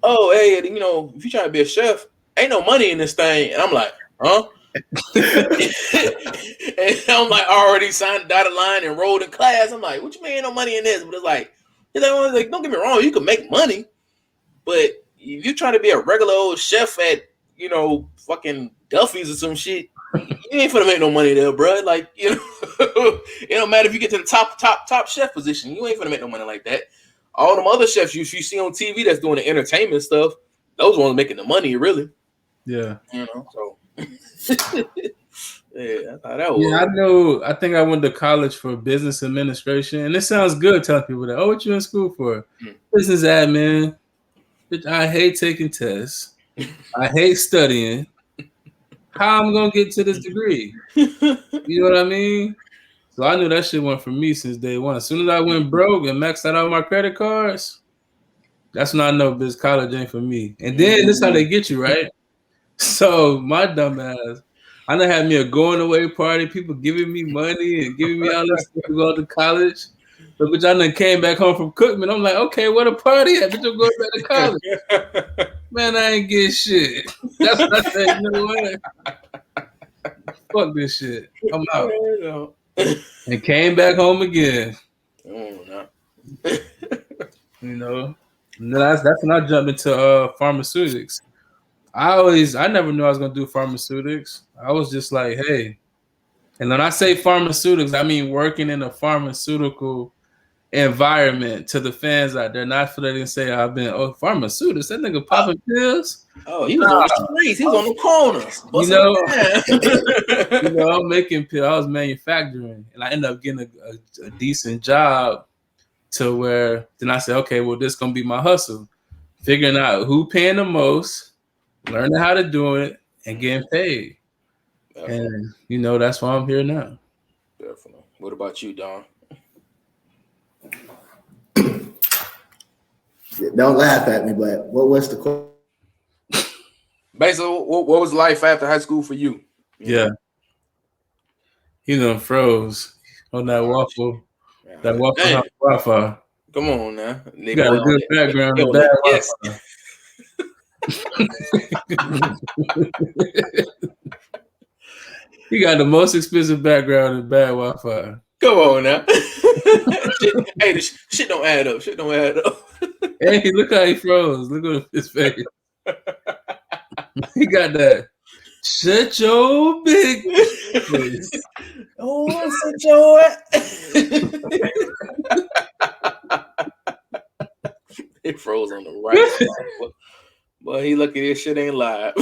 Speaker 1: oh, hey, if you're trying to be a chef, ain't no money in this thing. And I'm like, huh? And I'm like, already signed the dotted line and enrolled in class. I'm like, what you mean no money in this? But it's like, He's like, don't get me wrong, you can make money, but if you try to be a regular old chef at, fucking Duffy's or some shit, you ain't finna make no money there, bro. Like, it don't matter if you get to the top chef position, you ain't finna make no money like that. All them other chefs you see on TV that's doing the entertainment stuff, those ones making the money, really.
Speaker 2: Yeah.
Speaker 1: So. Yeah, I thought that was.
Speaker 2: Yeah, I know. I think I went to college for business administration, and it sounds good telling people that. Oh, what you in school for? Business admin. Bitch, I hate taking tests. I hate studying. How I'm gonna get to this degree? You know what I mean? So I knew that shit went for me since day one. As soon as I went broke and maxed out all my credit cards, that's when I know this college ain't for me. And then this is how they get you, right? So my dumb ass, I done had me a going away party, people giving me money and giving me all this stuff to go to college. But bitch, I done came back home from Cookman. I'm like, okay, what a party at? Bitch, I'm going back to college. Man, I ain't get shit. That's what I said, you know what? Fuck this shit. I'm out. And came back home again.
Speaker 1: No.
Speaker 2: That's when I jumped into pharmaceutics. I never knew I was gonna do pharmaceutics. I was just like, hey. And when I say pharmaceutics, I mean working in a pharmaceutical environment to the fans out there. Not for they didn't say I've been pharmaceutics. That nigga popping pills.
Speaker 1: Oh, he was on the streets. He was on the corners.
Speaker 2: I'm making pills. I was manufacturing, and I ended up getting a decent job to where then I said, okay, well, this gonna be my hustle. Figuring out who paying the most, learning how to do it, and getting paid. Definitely. And that's why I'm here now.
Speaker 1: Definitely. What about you, Don?
Speaker 3: Don't laugh at me, but what was the question?
Speaker 1: Basically, what was life after high school for you?
Speaker 2: Yeah. Froze on that waffle. That waffle Wi-Fi.
Speaker 1: Come on now.
Speaker 2: You got a good background and bad Wi-Fi. You got the most expensive background and bad Wi-Fi.
Speaker 1: Come on now. Shit don't add up. Shit don't add up.
Speaker 2: Hey, look how he froze. Look at his face. He got that. Shut your big face.
Speaker 1: Shut your. He froze on the right side. But he lucky this shit ain't live.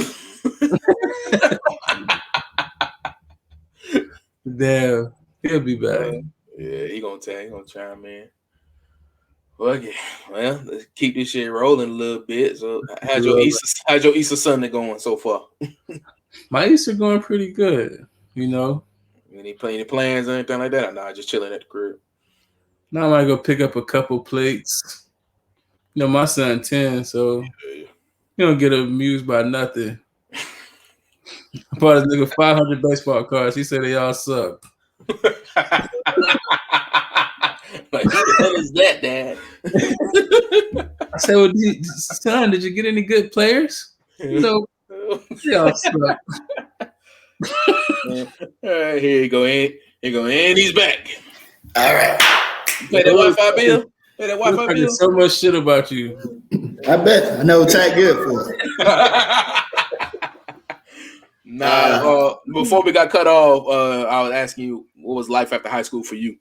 Speaker 2: Damn, he'll be back.
Speaker 1: Yeah, he gonna chime in. Well, let's keep this shit rolling a little bit. So, how's your Easter Sunday going so far?
Speaker 2: My Easter going pretty good.
Speaker 1: Any plans or anything like that? Or nah, just chilling at the crib.
Speaker 2: Now I might go pick up a couple plates. My son 10, so he don't get amused by nothing. I bought this nigga 500 baseball cards. He said they all suck.
Speaker 1: Like, what the hell is that, Dad?
Speaker 2: I said, well, son, did you get any good players? They all suck.
Speaker 1: All right, here you go. And he's back.
Speaker 3: All right.
Speaker 1: Pay that Wi-Fi bill? Pay that Wi-Fi bill?
Speaker 2: So much shit about you.
Speaker 3: I bet. I know what Ty good for.
Speaker 1: Before we got cut off, I was asking you, what was life after high school for you?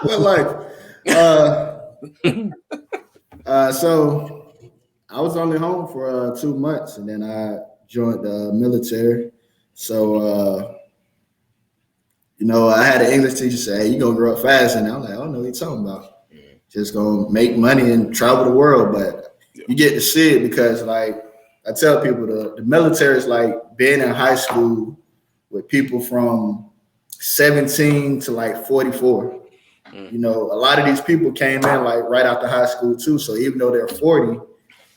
Speaker 3: What life? So I was only home for 2 months, and then I joined the military. So, I had an English teacher say, hey, you're going to grow up fast. And I'm like, I don't know what you're talking about. Just going to make money and travel the world. But you get to see it because, like, I tell people the military is like being in high school with people from 17 to like 44. A lot of these people came in like right after high school too. So even though they're 40,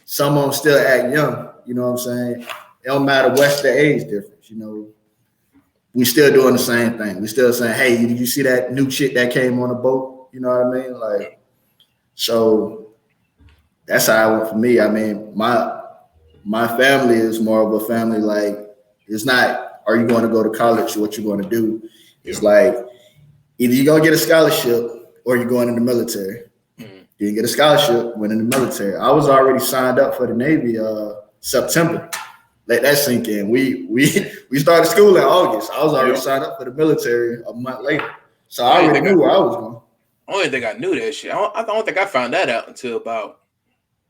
Speaker 3: some of them still act young. You know what I'm saying? It don't matter what's the age difference. We still doing the same thing. We still saying, hey, did you see that new chick that came on the boat? You know what I mean? Like, so that's how it went for me. I mean, my family is more of a family, like, it's not, are you going to go to college or what you're going to do? It's like, either you're going to get a scholarship or you're going in the military. Didn't get a scholarship, went in the military. I was already signed up for the Navy September. Let that sink in. We started school in August. I was already signed up for the military a month later. So I already knew where I was going.
Speaker 1: Only thing I knew that shit. I don't think I found that out until about,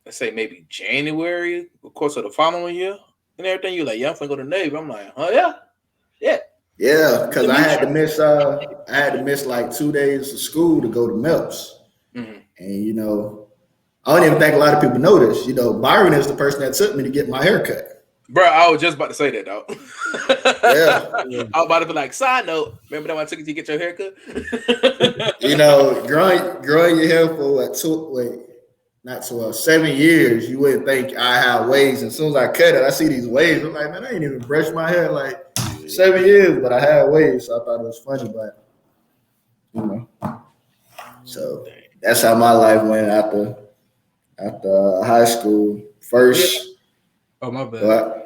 Speaker 1: let's say, maybe January, of course, of the following year and everything. You're like, yeah, I'm gonna go to the Navy. I'm like, oh yeah.
Speaker 3: Yeah, because I had to miss like 2 days of school to go to MEPS.
Speaker 1: Mm-hmm.
Speaker 3: And I don't even think a lot of people know this. Byron is the person that took me to get my hair cut.
Speaker 1: Bro, I was just about to say that, dog.
Speaker 3: Yeah.
Speaker 1: I was about to be like, side note, remember that when I took you to get your haircut?
Speaker 3: Growing your hair for 7 years, you wouldn't think I had waves. And as soon as I cut it, I see these waves. I'm like, man, I ain't even brushed my hair like 7 years, but I had waves, so I thought it was funny. But so that's how my life went after high school. First.
Speaker 2: Oh, my bad.
Speaker 3: What?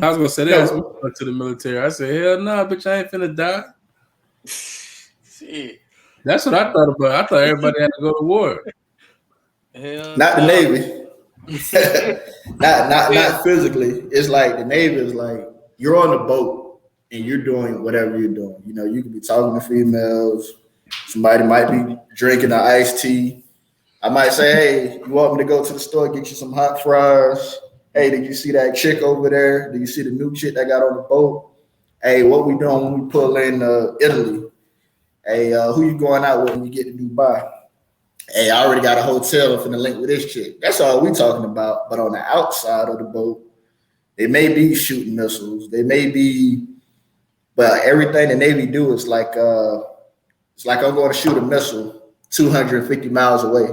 Speaker 2: I was gonna say that to the military. I said, hell no, bitch, I ain't finna die.
Speaker 1: Shit.
Speaker 2: That's what I thought about. I thought everybody had to go to war.
Speaker 1: Hell
Speaker 3: not the
Speaker 1: no.
Speaker 3: Navy. not physically. It's like the Navy is like you're on the boat and you're doing whatever you're doing. You could be talking to females. Somebody might be drinking an iced tea. I might say, hey, you want me to go to the store, get you some hot fries? Hey, did you see that chick over there? Did you see the new chick that got on the boat? Hey, what we doing when we pull in Italy? Hey, who you going out with when you get to Dubai? Hey, I already got a hotel. I'm finna link with this chick. That's all we talking about. But on the outside of the boat, they may be shooting missiles. They may be, but everything the Navy do is like, it's like I'm going to shoot a missile 250 miles away.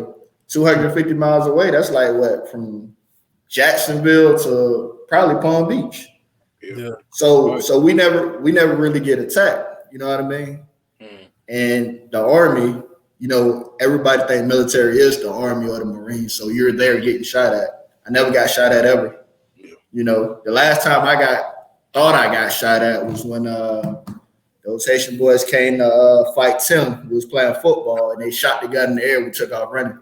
Speaker 3: 250 miles away, that's like what, from Jacksonville to probably Palm Beach.
Speaker 2: Yeah.
Speaker 3: So we never really get attacked. You know what I mean? And the Army, everybody think military is the Army or the Marines. So you're there getting shot at. I never got shot at ever. The last time I thought I got shot at was when those Haitian boys came to fight Tim, who was playing football, and they shot the gun in the air. We took off running.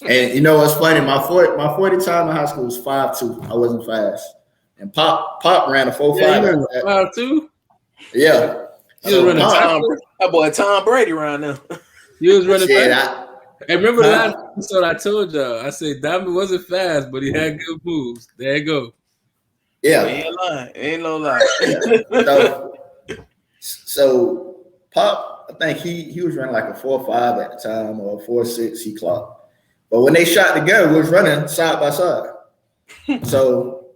Speaker 3: And you know what's funny? My 40 time in high school was 5'2". I wasn't fast. And Pop ran a 4.5.
Speaker 2: Yeah, 5'2".
Speaker 3: Yeah.
Speaker 2: You was running
Speaker 1: that boy Tom Brady around now.
Speaker 2: You was running fast. Hey, remember the last episode I told y'all? I said Diamond wasn't fast, but he had good moves. There you go.
Speaker 3: Yeah.
Speaker 1: Ain't no lie.
Speaker 3: So Pop, I think he was running like a 4.5 at the time or a 4.6 he clocked. But when they shot the gun, we was running side by side. So,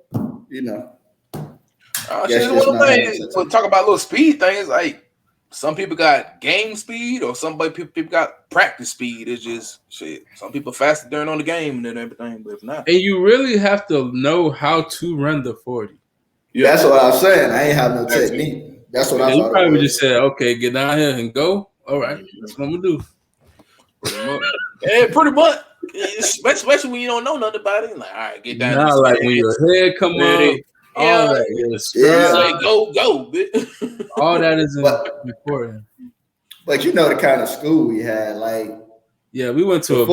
Speaker 1: We'll talk about little speed things. Like some people got game speed, or people got practice speed. It's just shit. Some people faster during on the game and everything, but if not,
Speaker 2: and you really have to know how to run the 40.
Speaker 3: Yeah, that's what I was saying. I ain't have no technique. That's what I thought.
Speaker 2: You probably just said, "Okay, get down here and go." All right, that's what I'm gonna do.
Speaker 1: Pretty much. Especially when you don't know nothing about it. Like, all right, get down.
Speaker 2: Now, like when your head come up. All that,
Speaker 1: like, go, bitch.
Speaker 2: All that is important.
Speaker 3: But the kind of school we had, like,
Speaker 2: we went to a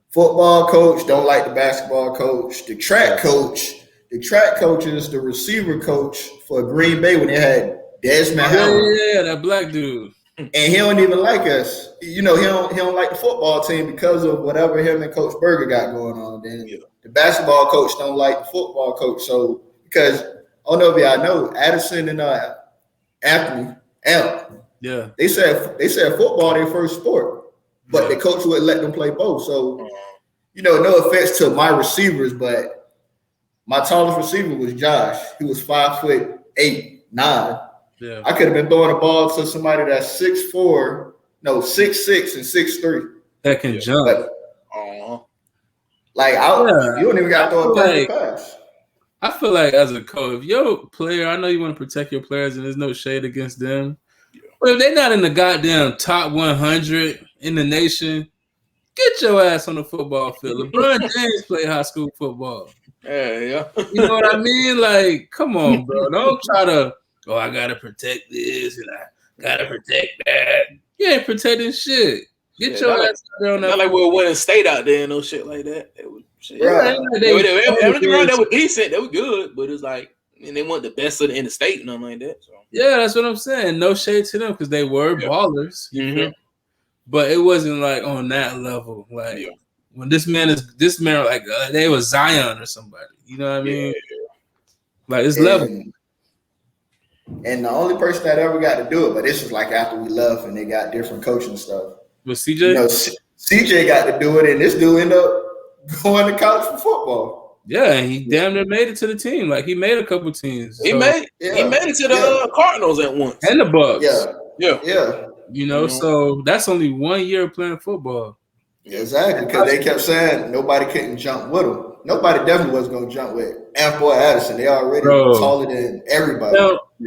Speaker 3: football coach. Don't like the basketball coach. The track coach. The track coach is the receiver coach for Green Bay when they had Desmond Howard.
Speaker 2: Yeah, that black dude.
Speaker 3: And he don't even like us. He don't like the football team because of whatever him and Coach Berger got going on. Then the basketball coach don't like the football coach. So because I don't know if y'all know, Addison and Anthony, they said football their first sport, but the coach wouldn't let them play both. So no offense to my receivers, but my tallest receiver was Josh. He was 5'8", 9.
Speaker 2: Yeah.
Speaker 3: I could have been throwing a ball to somebody that's 6'4", 6'6", and 6'3".
Speaker 2: That can jump.
Speaker 3: Like, you don't even got to throw a perfect pass.
Speaker 2: I feel like as a coach, if you're a player, I know you want to protect your players, and there's no shade against them. But if they're not in the goddamn top 100 in the nation, get your ass on the football field. LeBron James played high school football.
Speaker 1: Yeah.
Speaker 2: You know what I mean? Like, come on, bro. Don't try to, I got to protect this and I got to protect that. You ain't protecting shit. Get your ass out there on that.
Speaker 1: Not like we'll win a state out there and no shit like that.
Speaker 2: Yeah,
Speaker 1: they were decent. They were good, but it's like they weren't the best in the state, nothing like that. So.
Speaker 2: Yeah, that's what I'm saying. No shade to them because they were ballers. You feel? But it wasn't like on that level. Like when this man like they was Zion or somebody. You know what I mean? Like it's level.
Speaker 3: And the only person that ever got to do it, but this was like after we left and they got different coaching stuff.
Speaker 2: Was CJ?
Speaker 3: You know, CJ got to do it, and this dude ended up going to college for football.
Speaker 2: Yeah, and he damn near made it to the team. Like he made a couple teams.
Speaker 1: He made it to the Cardinals at once.
Speaker 2: And the Bucks.
Speaker 3: Yeah.
Speaker 2: You know, so that's only 1 year playing football.
Speaker 3: Exactly, because they kept saying nobody couldn't jump with him. Nobody definitely was going to jump with Amp Addison. They already taller than everybody.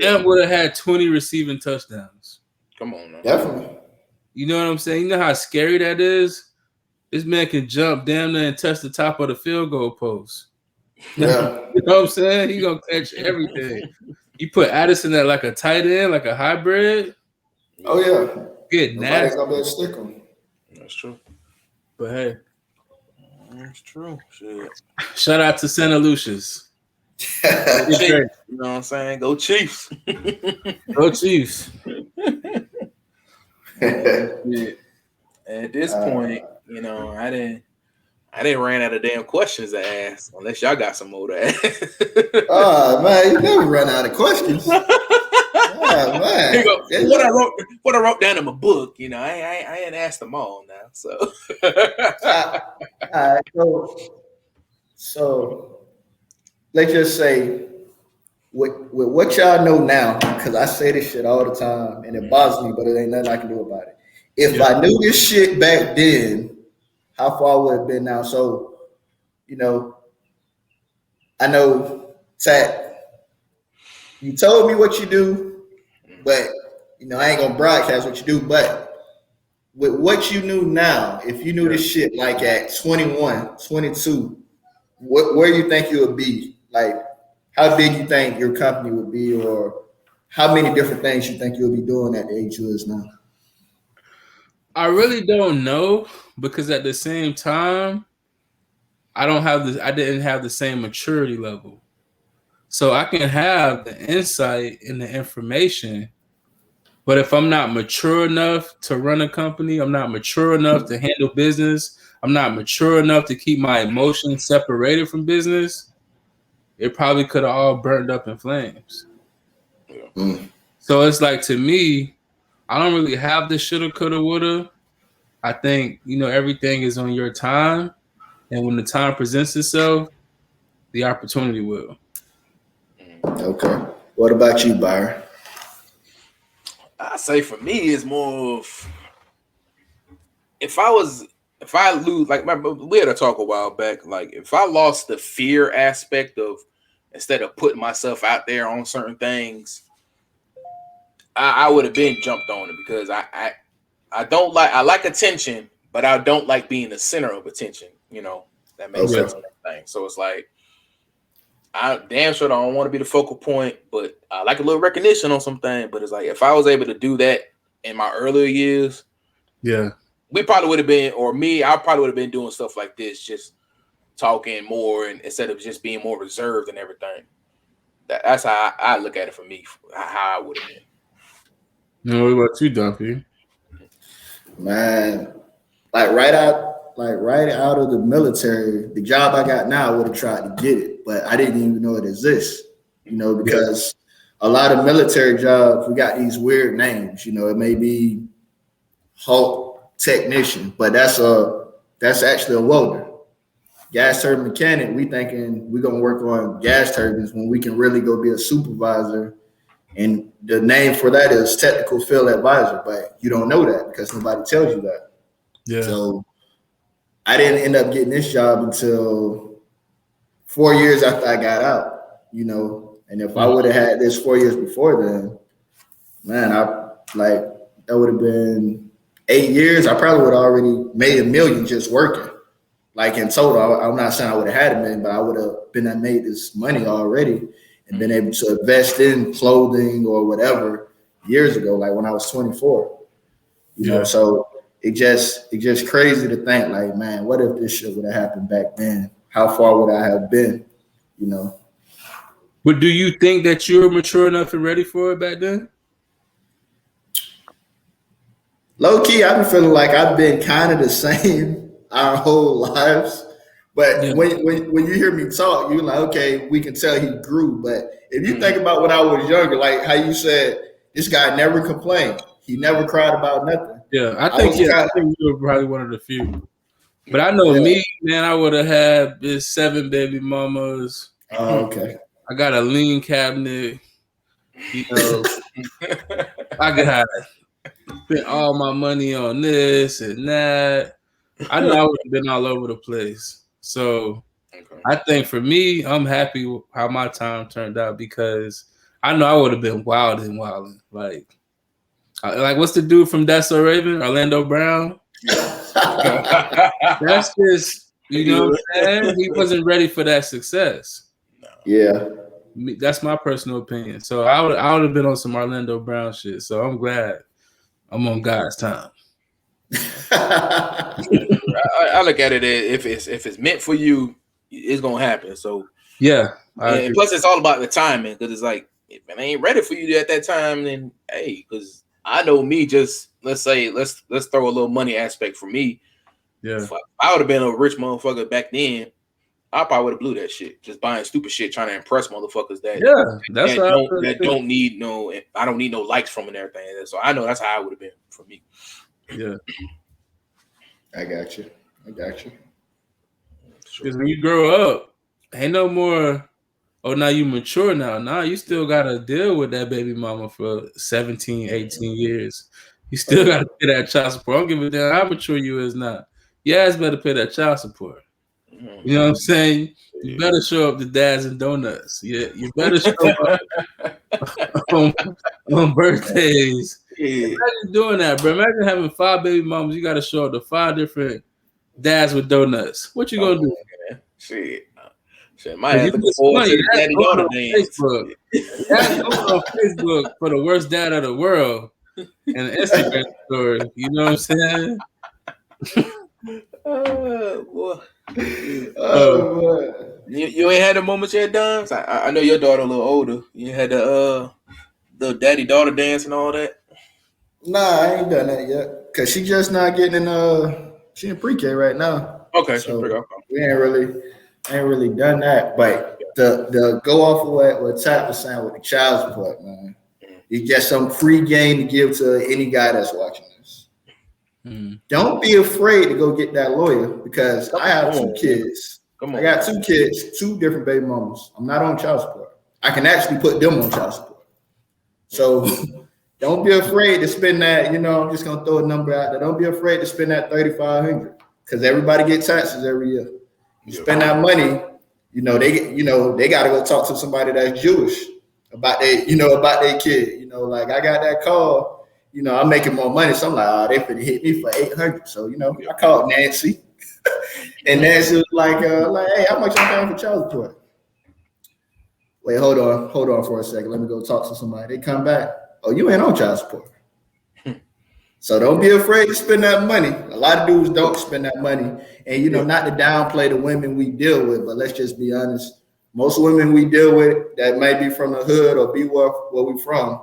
Speaker 2: Amp would have had 20 receiving touchdowns.
Speaker 1: Come on now.
Speaker 3: Definitely.
Speaker 2: You know what I'm saying? You know how scary that is? This man can jump damn near and touch the top of the field goal post.
Speaker 3: Yeah.
Speaker 2: You know what I'm saying? He going to catch everything. You put Addison at like a tight end, like a hybrid.
Speaker 3: Oh, yeah.
Speaker 2: Get nasty.
Speaker 3: Nobody's going to be able to stick him.
Speaker 1: That's true.
Speaker 2: But hey.
Speaker 1: That's true. Shit.
Speaker 2: Shout out to Santa Lucia's.
Speaker 1: You know what I'm saying? Go Chiefs.
Speaker 2: Go Chiefs.
Speaker 1: At this point, you know, I didn't ran out of damn questions to ask unless y'all got some more to ask.
Speaker 3: Oh man, you never run out of questions. Oh man.
Speaker 1: What I wrote down in my book, you know, I ain't asked them all now. So
Speaker 3: all right, so let's just say with what y'all know now, because I say this shit all the time and it bothers me, but it ain't nothing I can do about it. If I knew this shit back then, how far would it have been now? So, you know, I know, Tat, you told me what you do, but, you know, I ain't going to broadcast what you do. But with what you knew now, if you knew this shit like at 21, 22, where you think you would be? Like, how big you think your company would be, or how many different things you think you'll be doing at the age you is now?
Speaker 2: I really don't know, because at the same time, I didn't have the same maturity level. So I can have the insight and the information, but if I'm not mature enough to run a company, I'm not mature enough to handle business, I'm not mature enough to keep my emotions separated from business, it probably could have all burned up in flames. So it's like, to me, I don't really have the shoulda, coulda, woulda. I think, you know, everything is on your time. And when the time presents itself, the opportunity will.
Speaker 3: Okay. What about you, Byron?
Speaker 1: I say for me, it's more of if I lose, like we had a talk a while back, like if I lost the fear aspect of instead of putting myself out there on certain things, I would have been jumped on it, because I like attention, but I don't like being the center of attention. You know, that makes sense on that thing. So it's like I damn sure don't want to be the focal point, but I like a little recognition on something. But it's like if I was able to do that in my earlier years, we probably would have been, or me, I probably would have been doing stuff like this, just talking more, and instead of just being more reserved and everything. That's how I look at it for me, how I would have been.
Speaker 2: No, what about you, Dumpy?
Speaker 3: Man, like right out of the military, the job I got now, I would have tried to get it, but I didn't even know it exists. You know, because a lot of military jobs, we got these weird names. You know, it may be Hulk technician, but that's actually a welder. Gas turbine mechanic, we thinking we're gonna work on gas turbines when we can really go be a supervisor. And the name for that is technical field advisor, but you don't know that because nobody tells you that.
Speaker 2: Yeah.
Speaker 3: So I didn't end up getting this job until 4 years after I got out, you know. And if I would have had this 4 years before then, man, that would have been 8 years. I probably would have already made $1 million just working. Like in total, I'm not saying I would have had $1 million, but I would have made this money already and been able to invest in clothing or whatever years ago, like when I was 24. You know, so it just crazy to think like, man, what if this shit would have happened back then? How far would I have been? You know.
Speaker 2: But do you think that you were mature enough and ready for it back then?
Speaker 3: Low key, I've been feeling like I've been kind of the same our whole lives. But when you hear me talk, you're like, okay, we can tell he grew. But if you think about when I was younger, like how you said, this guy never complained. He never cried about nothing.
Speaker 2: Yeah, I think you were probably one of the few. But I know me, man, I would have had 7 baby mamas.
Speaker 3: Oh, okay.
Speaker 2: I got a lean cabinet. You know, I could have spent all my money on this and that. I know I would have been all over the place. So I think for me, I'm happy with how my time turned out because I know I would have been wild and wilding. Like what's the dude from That's So Raven? Orlando Brown? That's just, you know what I'm saying? He wasn't ready for that success.
Speaker 3: Yeah.
Speaker 2: That's my personal opinion. So I would have been on some Orlando Brown shit. So I'm glad I'm on God's time.
Speaker 1: I look at it as if it's meant for you, it's gonna happen. So
Speaker 2: yeah,
Speaker 1: and plus it's all about the timing because it's like if it ain't ready for you at that time, then hey, because I know me. Just let's say let's throw a little money aspect for me.
Speaker 2: Yeah,
Speaker 1: if I would have been a rich motherfucker back then, I probably would have blew that shit. Just buying stupid shit, trying to impress motherfuckers that don't need no. I don't need no likes from and everything. So I know that's how I would have been for me.
Speaker 2: Yeah.
Speaker 3: I got you.
Speaker 2: Because when you grow up, ain't no more, oh, now you mature now. Nah, you still got to deal with that baby mama for 17, 18 years. You still got to pay that child support. I don't give a damn how mature you is now. Your ass better pay that child support. You know what I'm saying? You better show up to Dads and Donuts. Yeah, you better show up on birthdays. Imagine doing that, bro. Imagine having 5 baby mamas. You got to show up to 5 different Dads with Donuts. What you gonna do?
Speaker 1: Shit, might have to go forward to the daddy daughter dance.
Speaker 2: That's on Facebook for the worst dad of the world and an Instagram story. You know what I'm saying?
Speaker 1: Boy. You ain't had the moments yet, Don? I know your daughter a little older. You had the daddy daughter dance and all that.
Speaker 3: Nah, I ain't done that yet. Cause she just not getting in she in pre-K right now.
Speaker 1: Okay,
Speaker 3: so we ain't really done that. But the go off of what Tap was saying with the child support, man. You get some free game to give to any guy that's watching this. Don't be afraid to go get that lawyer because I have 2 kids. I got 2 kids, 2 different baby mamas. I'm not on child support. I can actually put them on child support. So don't be afraid to spend that. You know, I'm just gonna throw a number out there. Don't be afraid to spend that $3,500 because everybody gets taxes every year. You spend that money, they got to go talk to somebody that's Jewish about their kid. You know, like I got that call. You know, I'm making more money, so I'm like, they finna hit me for $800. So I called Nancy, and Nancy was like, hey, how much I'm paying for child support? Wait, hold on for a second. Let me go talk to somebody. They come back. Oh, you ain't on child support. So don't be afraid to spend that money. A lot of dudes don't spend that money. And, not to downplay the women we deal with, but let's just be honest. Most women we deal with that may be from the hood or be where we from,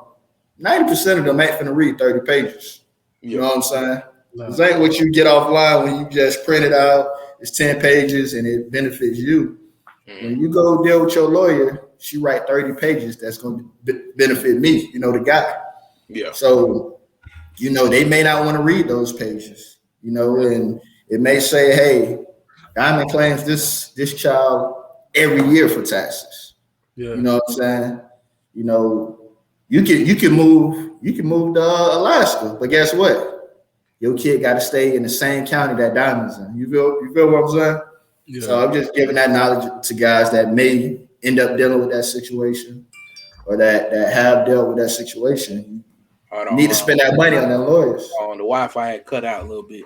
Speaker 3: 90% of them ain't finna read 30 pages. You know what I'm saying? This ain't what you get offline when you just print it out. It's 10 pages and it benefits you. When you go deal with your lawyer, she write 30 pages that's going to benefit me, the guy.
Speaker 1: Yeah.
Speaker 3: So, they may not want to read those pages, and it may say, hey, Diamond claims this child every year for taxes. Yeah. You know what I'm saying? You can move to Alaska, but guess what? Your kid got to stay in the same county that Diamond's in. You feel what I'm saying? Yeah. So I'm just giving that knowledge to guys that may end up dealing with that situation or that have dealt with that situation. You need to spend that money on their lawyers.
Speaker 1: The Wi-Fi had cut out a little bit.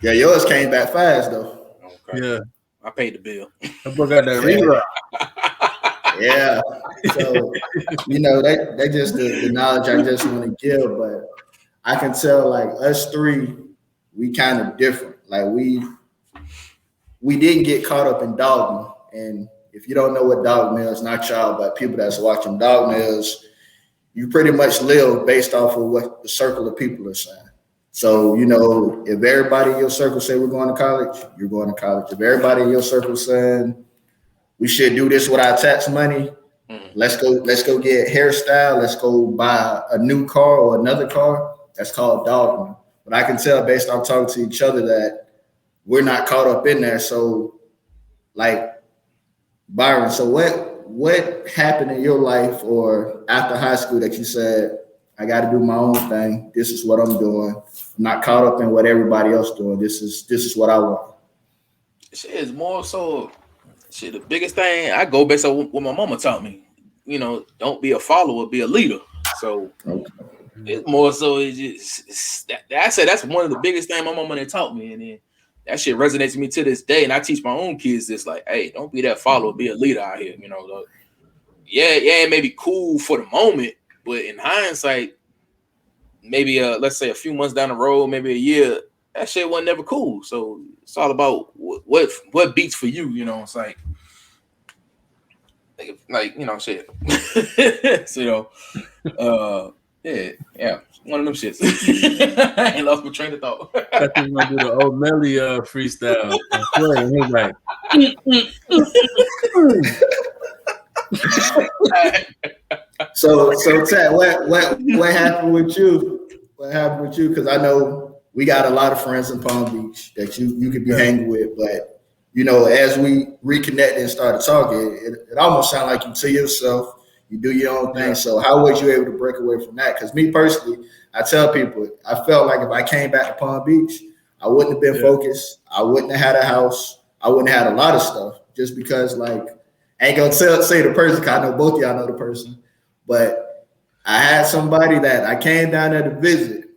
Speaker 3: Yeah, yours came back fast though.
Speaker 2: Okay. Yeah,
Speaker 1: I paid the bill.
Speaker 2: I got that rerun.
Speaker 3: Yeah. So, that's just the knowledge I just want to give. But I can tell like us three, we kind of different. Like we didn't get caught up in dogma. And if you don't know what dogma is, not y'all, but people that's watching, dogma is you pretty much live based off of what the circle of people are saying. So, you know, if everybody in your circle say we're going to college, you're going to college. If everybody in your circle saying we should do this with our tax money, let's go get hairstyle, let's go buy a new car or another car, that's called dogma. But I can tell based on talking to each other that we're not caught up in there. So like Byron, so what happened in your life or after high school that you said, I got to do my own thing. This is what I'm doing. I'm not caught up in what everybody else doing. This is what I want.
Speaker 1: Shit is more so. Shit, the biggest thing I go based on what my mama taught me. You know, don't be a follower, be a leader. So it's more so. It's just I said that's one of the biggest things my mama taught me, and then that shit resonates with me to this day. And I teach my own kids this, like, hey, don't be that follower, be a leader out here. You know, yeah, it may be cool for the moment, but in hindsight, maybe let's say a few months down the road, maybe a year, that shit wasn't never cool. So it's all about what beats for you. You know, it's like you know, shit. So, you know, yeah, one of them shits. I ain't lost my train of thought.
Speaker 2: I think we're gonna do the old Melly freestyle. And he's like,
Speaker 3: So Tat, what happened with you? What happened with you? Because I know we got a lot of friends in Palm Beach that you could be hanging with, but you know, as we reconnected and started talking, it almost sounded like you to yourself. You do your own thing. So how was you able to break away from that? Because me personally, I tell people, I felt like if I came back to Palm Beach, I wouldn't have been focused. I wouldn't have had a house. I wouldn't have had a lot of stuff just because, like, I ain't gonna say the person because I know both of y'all know the person, but I had somebody that I came down there to visit,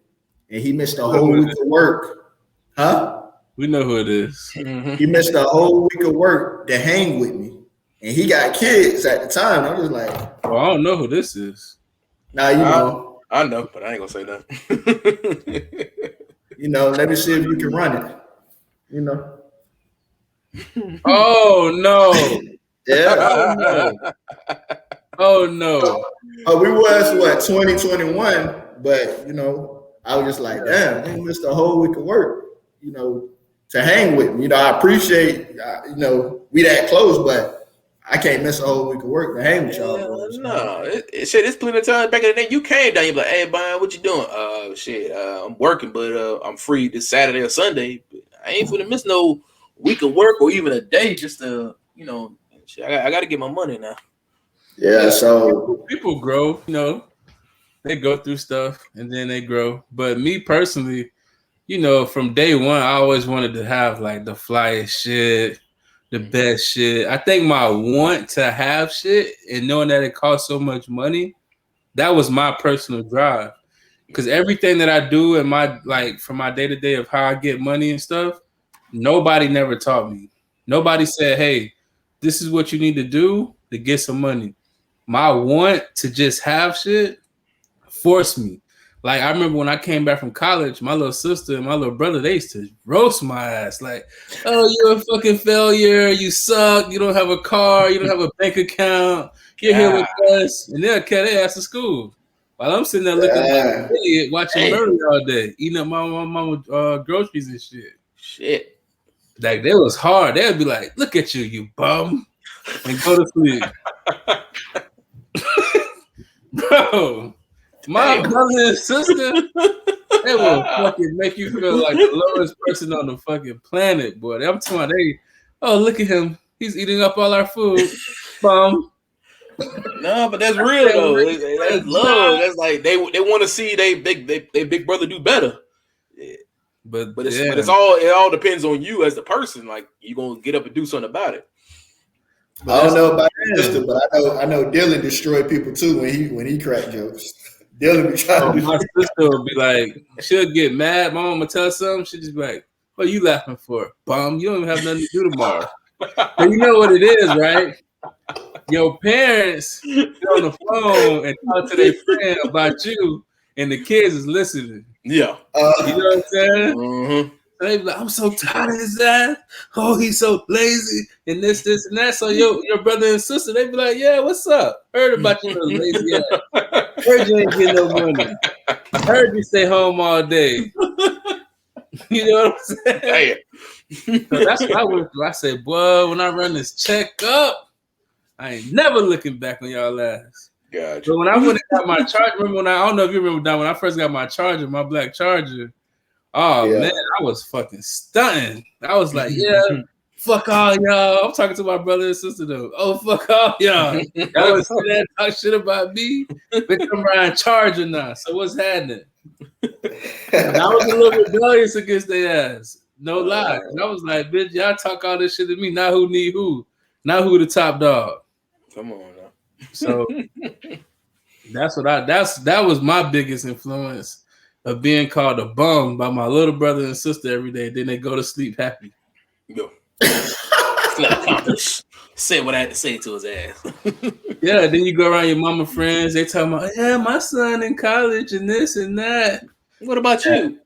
Speaker 3: and he missed a whole week of work. Huh?
Speaker 2: We know who it is.
Speaker 3: He missed a whole week of work to hang with me. And he got kids at the time. I'm just like,
Speaker 2: well, I don't know who this is.
Speaker 3: Now you know.
Speaker 1: I know, but I ain't gonna say nothing.
Speaker 3: You know, let me see if you can run it. You know.
Speaker 2: Oh no.
Speaker 3: Yeah.
Speaker 2: Oh no.
Speaker 3: We was 2021, but you know, I was just like, damn, they missed a whole week of work, you know, to hang with me. You know, I appreciate, you know, we that close, but I can't miss a whole week of work to hang with y'all.
Speaker 1: No, it's plenty of time back in the day. You came down, you be like, hey, Brian, what you doing? I'm working, but I'm free this Saturday or Sunday. I ain't finna miss no week of work or even a day just to, you know, shit, I got to get my money now.
Speaker 3: Yeah, so
Speaker 2: people grow, you know, they go through stuff and then they grow. But me personally, you know, from day one, I always wanted to have like the flyest shit, the best shit. I think my want to have shit and knowing that it costs so much money, that was my personal drive. Because everything that I do in my, like, for my day to day of how I get money and stuff, nobody never taught me. Nobody said, hey, this is what you need to do to get some money. My want to just have shit forced me. Like, I remember when I came back from college, my little sister and my little brother, they used to roast my ass. Like, oh, you're a fucking failure. You suck. You don't have a car. You don't have a bank account. You're here with us. And they'll carry their ass to school. While I'm sitting there looking like an idiot, watching Murray all day, eating up my mama groceries and shit.
Speaker 1: Shit.
Speaker 2: Like, that was hard. They'd be like, look at you, you bum. And go to sleep. Bro. My brother and sister, they will fucking make you feel like the lowest person on the fucking planet, boy. I'm talking about oh, look at him. He's eating up all our food. Bum.
Speaker 1: No, but that's real though. That's love. That's like they want to see they big brother do better. Yeah. But it all depends on you as the person. Like, you gonna get up and do something about it.
Speaker 3: I don't know about your sister, but I know Dylan destroyed people too when he cracked jokes. Dylan be trying to.
Speaker 2: My sister would be like, she'll get mad. My mama tell her something, she'll just be like, "What are you laughing for, bum? You don't even have nothing to do tomorrow." But you know what it is, right? Your parents get on the phone and talk to their friend about you, and the kids is listening.
Speaker 1: Yeah.
Speaker 2: You know what I'm saying?
Speaker 1: Mm-hmm.
Speaker 2: They be like, I'm so tired of his ass. Oh, he's so lazy, and this, and that. So your brother and sister, they be like, yeah, what's up? Heard about your little lazy ass. Heard you ain't getting no money. Heard you stay home all day. You know what I'm saying? So that's what I went through. I said, boy, when I run this check up, I ain't never looking back on y'all ass.
Speaker 1: Gotcha.
Speaker 2: But when I went and got my charger, remember I don't know if you remember that when I first got my charger, my black charger. Oh man, I was fucking stunting. I was like, yeah, fuck all y'all. I'm talking to my brother and sister though. Oh, fuck all y'all. Y'all was saying that talk shit about me. Bitch, I'm riding charger now. So what's happening? I was a little rebellious against their ass. No lie. I was like, bitch, y'all talk all this shit to me. Now who need who? Now who the top dog?
Speaker 1: Come on now.
Speaker 2: So that was my biggest influence of being called a bum by my little brother and sister every day. Then they go to sleep happy.
Speaker 1: Yo. Say what I had to say to his ass.
Speaker 2: Yeah, then you go around your mama friends, they talking about, yeah, my son in college and this and that.
Speaker 1: What about you?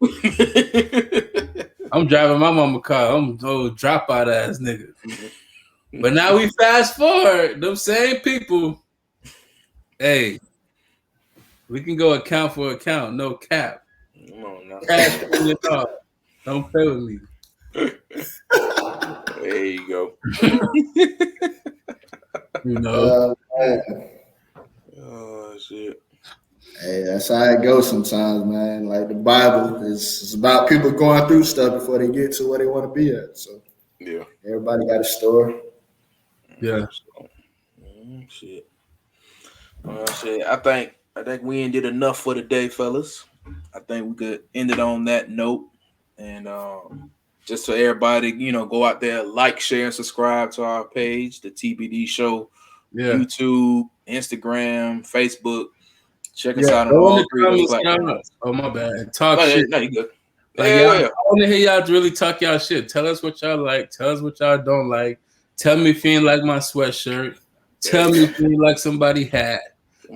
Speaker 2: I'm driving my mama car. I'm old dropout ass nigga. But now we fast forward, them same people. Hey, we can go account for account, no cap.
Speaker 1: Come on now.
Speaker 2: Cash in your dog. Don't play with me.
Speaker 1: There you go.
Speaker 2: You know.
Speaker 1: Oh shit.
Speaker 3: Hey, that's how it goes sometimes, man. Like the Bible is about people going through stuff before they get to where they want to be at. So
Speaker 1: yeah,
Speaker 3: everybody got a story.
Speaker 2: Yeah.
Speaker 1: Shit. Well, shit. I think we ended enough for today, fellas. I think we could end it on that note. And just for everybody, go out there, like, share, and subscribe to our page, the TBD Show, YouTube, Instagram, Facebook. Check us out on all three of those platforms.
Speaker 2: Oh, my bad. Talk shit.
Speaker 1: No, you good.
Speaker 2: Like, I want to hear y'all really talk y'all shit. Tell us what y'all like. Tell us what y'all don't like. Tell me if you ain't like my sweatshirt. Tell me if you ain't like somebody hat.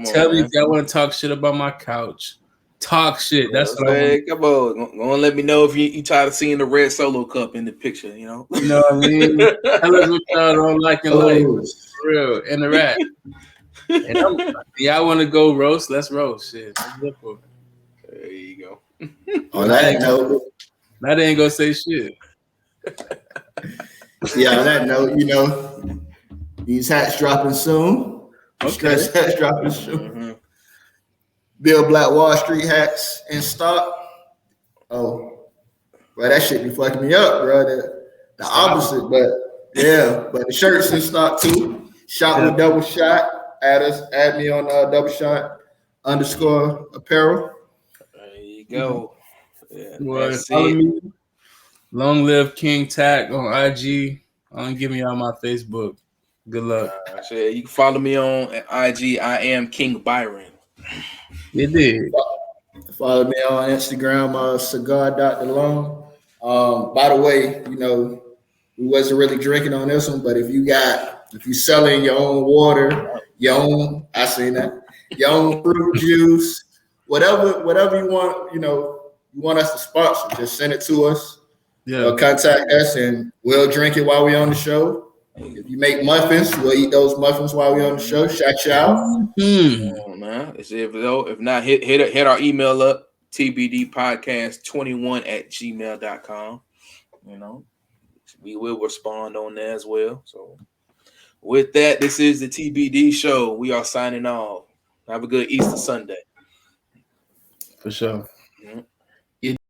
Speaker 2: Tell me if y'all want to talk shit about my couch. Talk shit. That's what I want.
Speaker 1: Come on. Go and let me know if you tired of seeing the red Solo cup in the picture,
Speaker 2: You know what I mean? Tell us what y'all don't like and like. For real. Interact. And y'all want to go roast? Let's roast. Shit.
Speaker 1: There you go.
Speaker 3: On that note,
Speaker 2: that ain't gonna say shit.
Speaker 3: Yeah, on that note, these hats dropping soon. Stress hats dropping soon. Mm-hmm. Bill Black Wall Street hats in stock. Oh, bro, that shit be fucking me up, bro. The opposite, but the shirts in stock too. Shot with double shot. Add me on double shot _ apparel.
Speaker 1: There you go. Yeah,
Speaker 2: follow me. Long live King Tack on IG. Give me on my Facebook. Good luck.
Speaker 1: You can follow me on IG. I am King Byron.
Speaker 2: You did.
Speaker 3: Follow me on Instagram, cigar.delong. By the way, we wasn't really drinking on this one, but if you selling your own water, your own fruit juice, whatever you want, you want us to sponsor, just send it to us. Yeah. Contact us and we'll drink it while we're on the show. If you make muffins, we'll eat those muffins while we're on the show. Shout you out.
Speaker 1: Oh, man. If not, hit our email up, tbdpodcast21@gmail.com. We will respond on there as well. So with that, this is the TBD Show. We are signing off. Have a good Easter Sunday.
Speaker 2: For sure.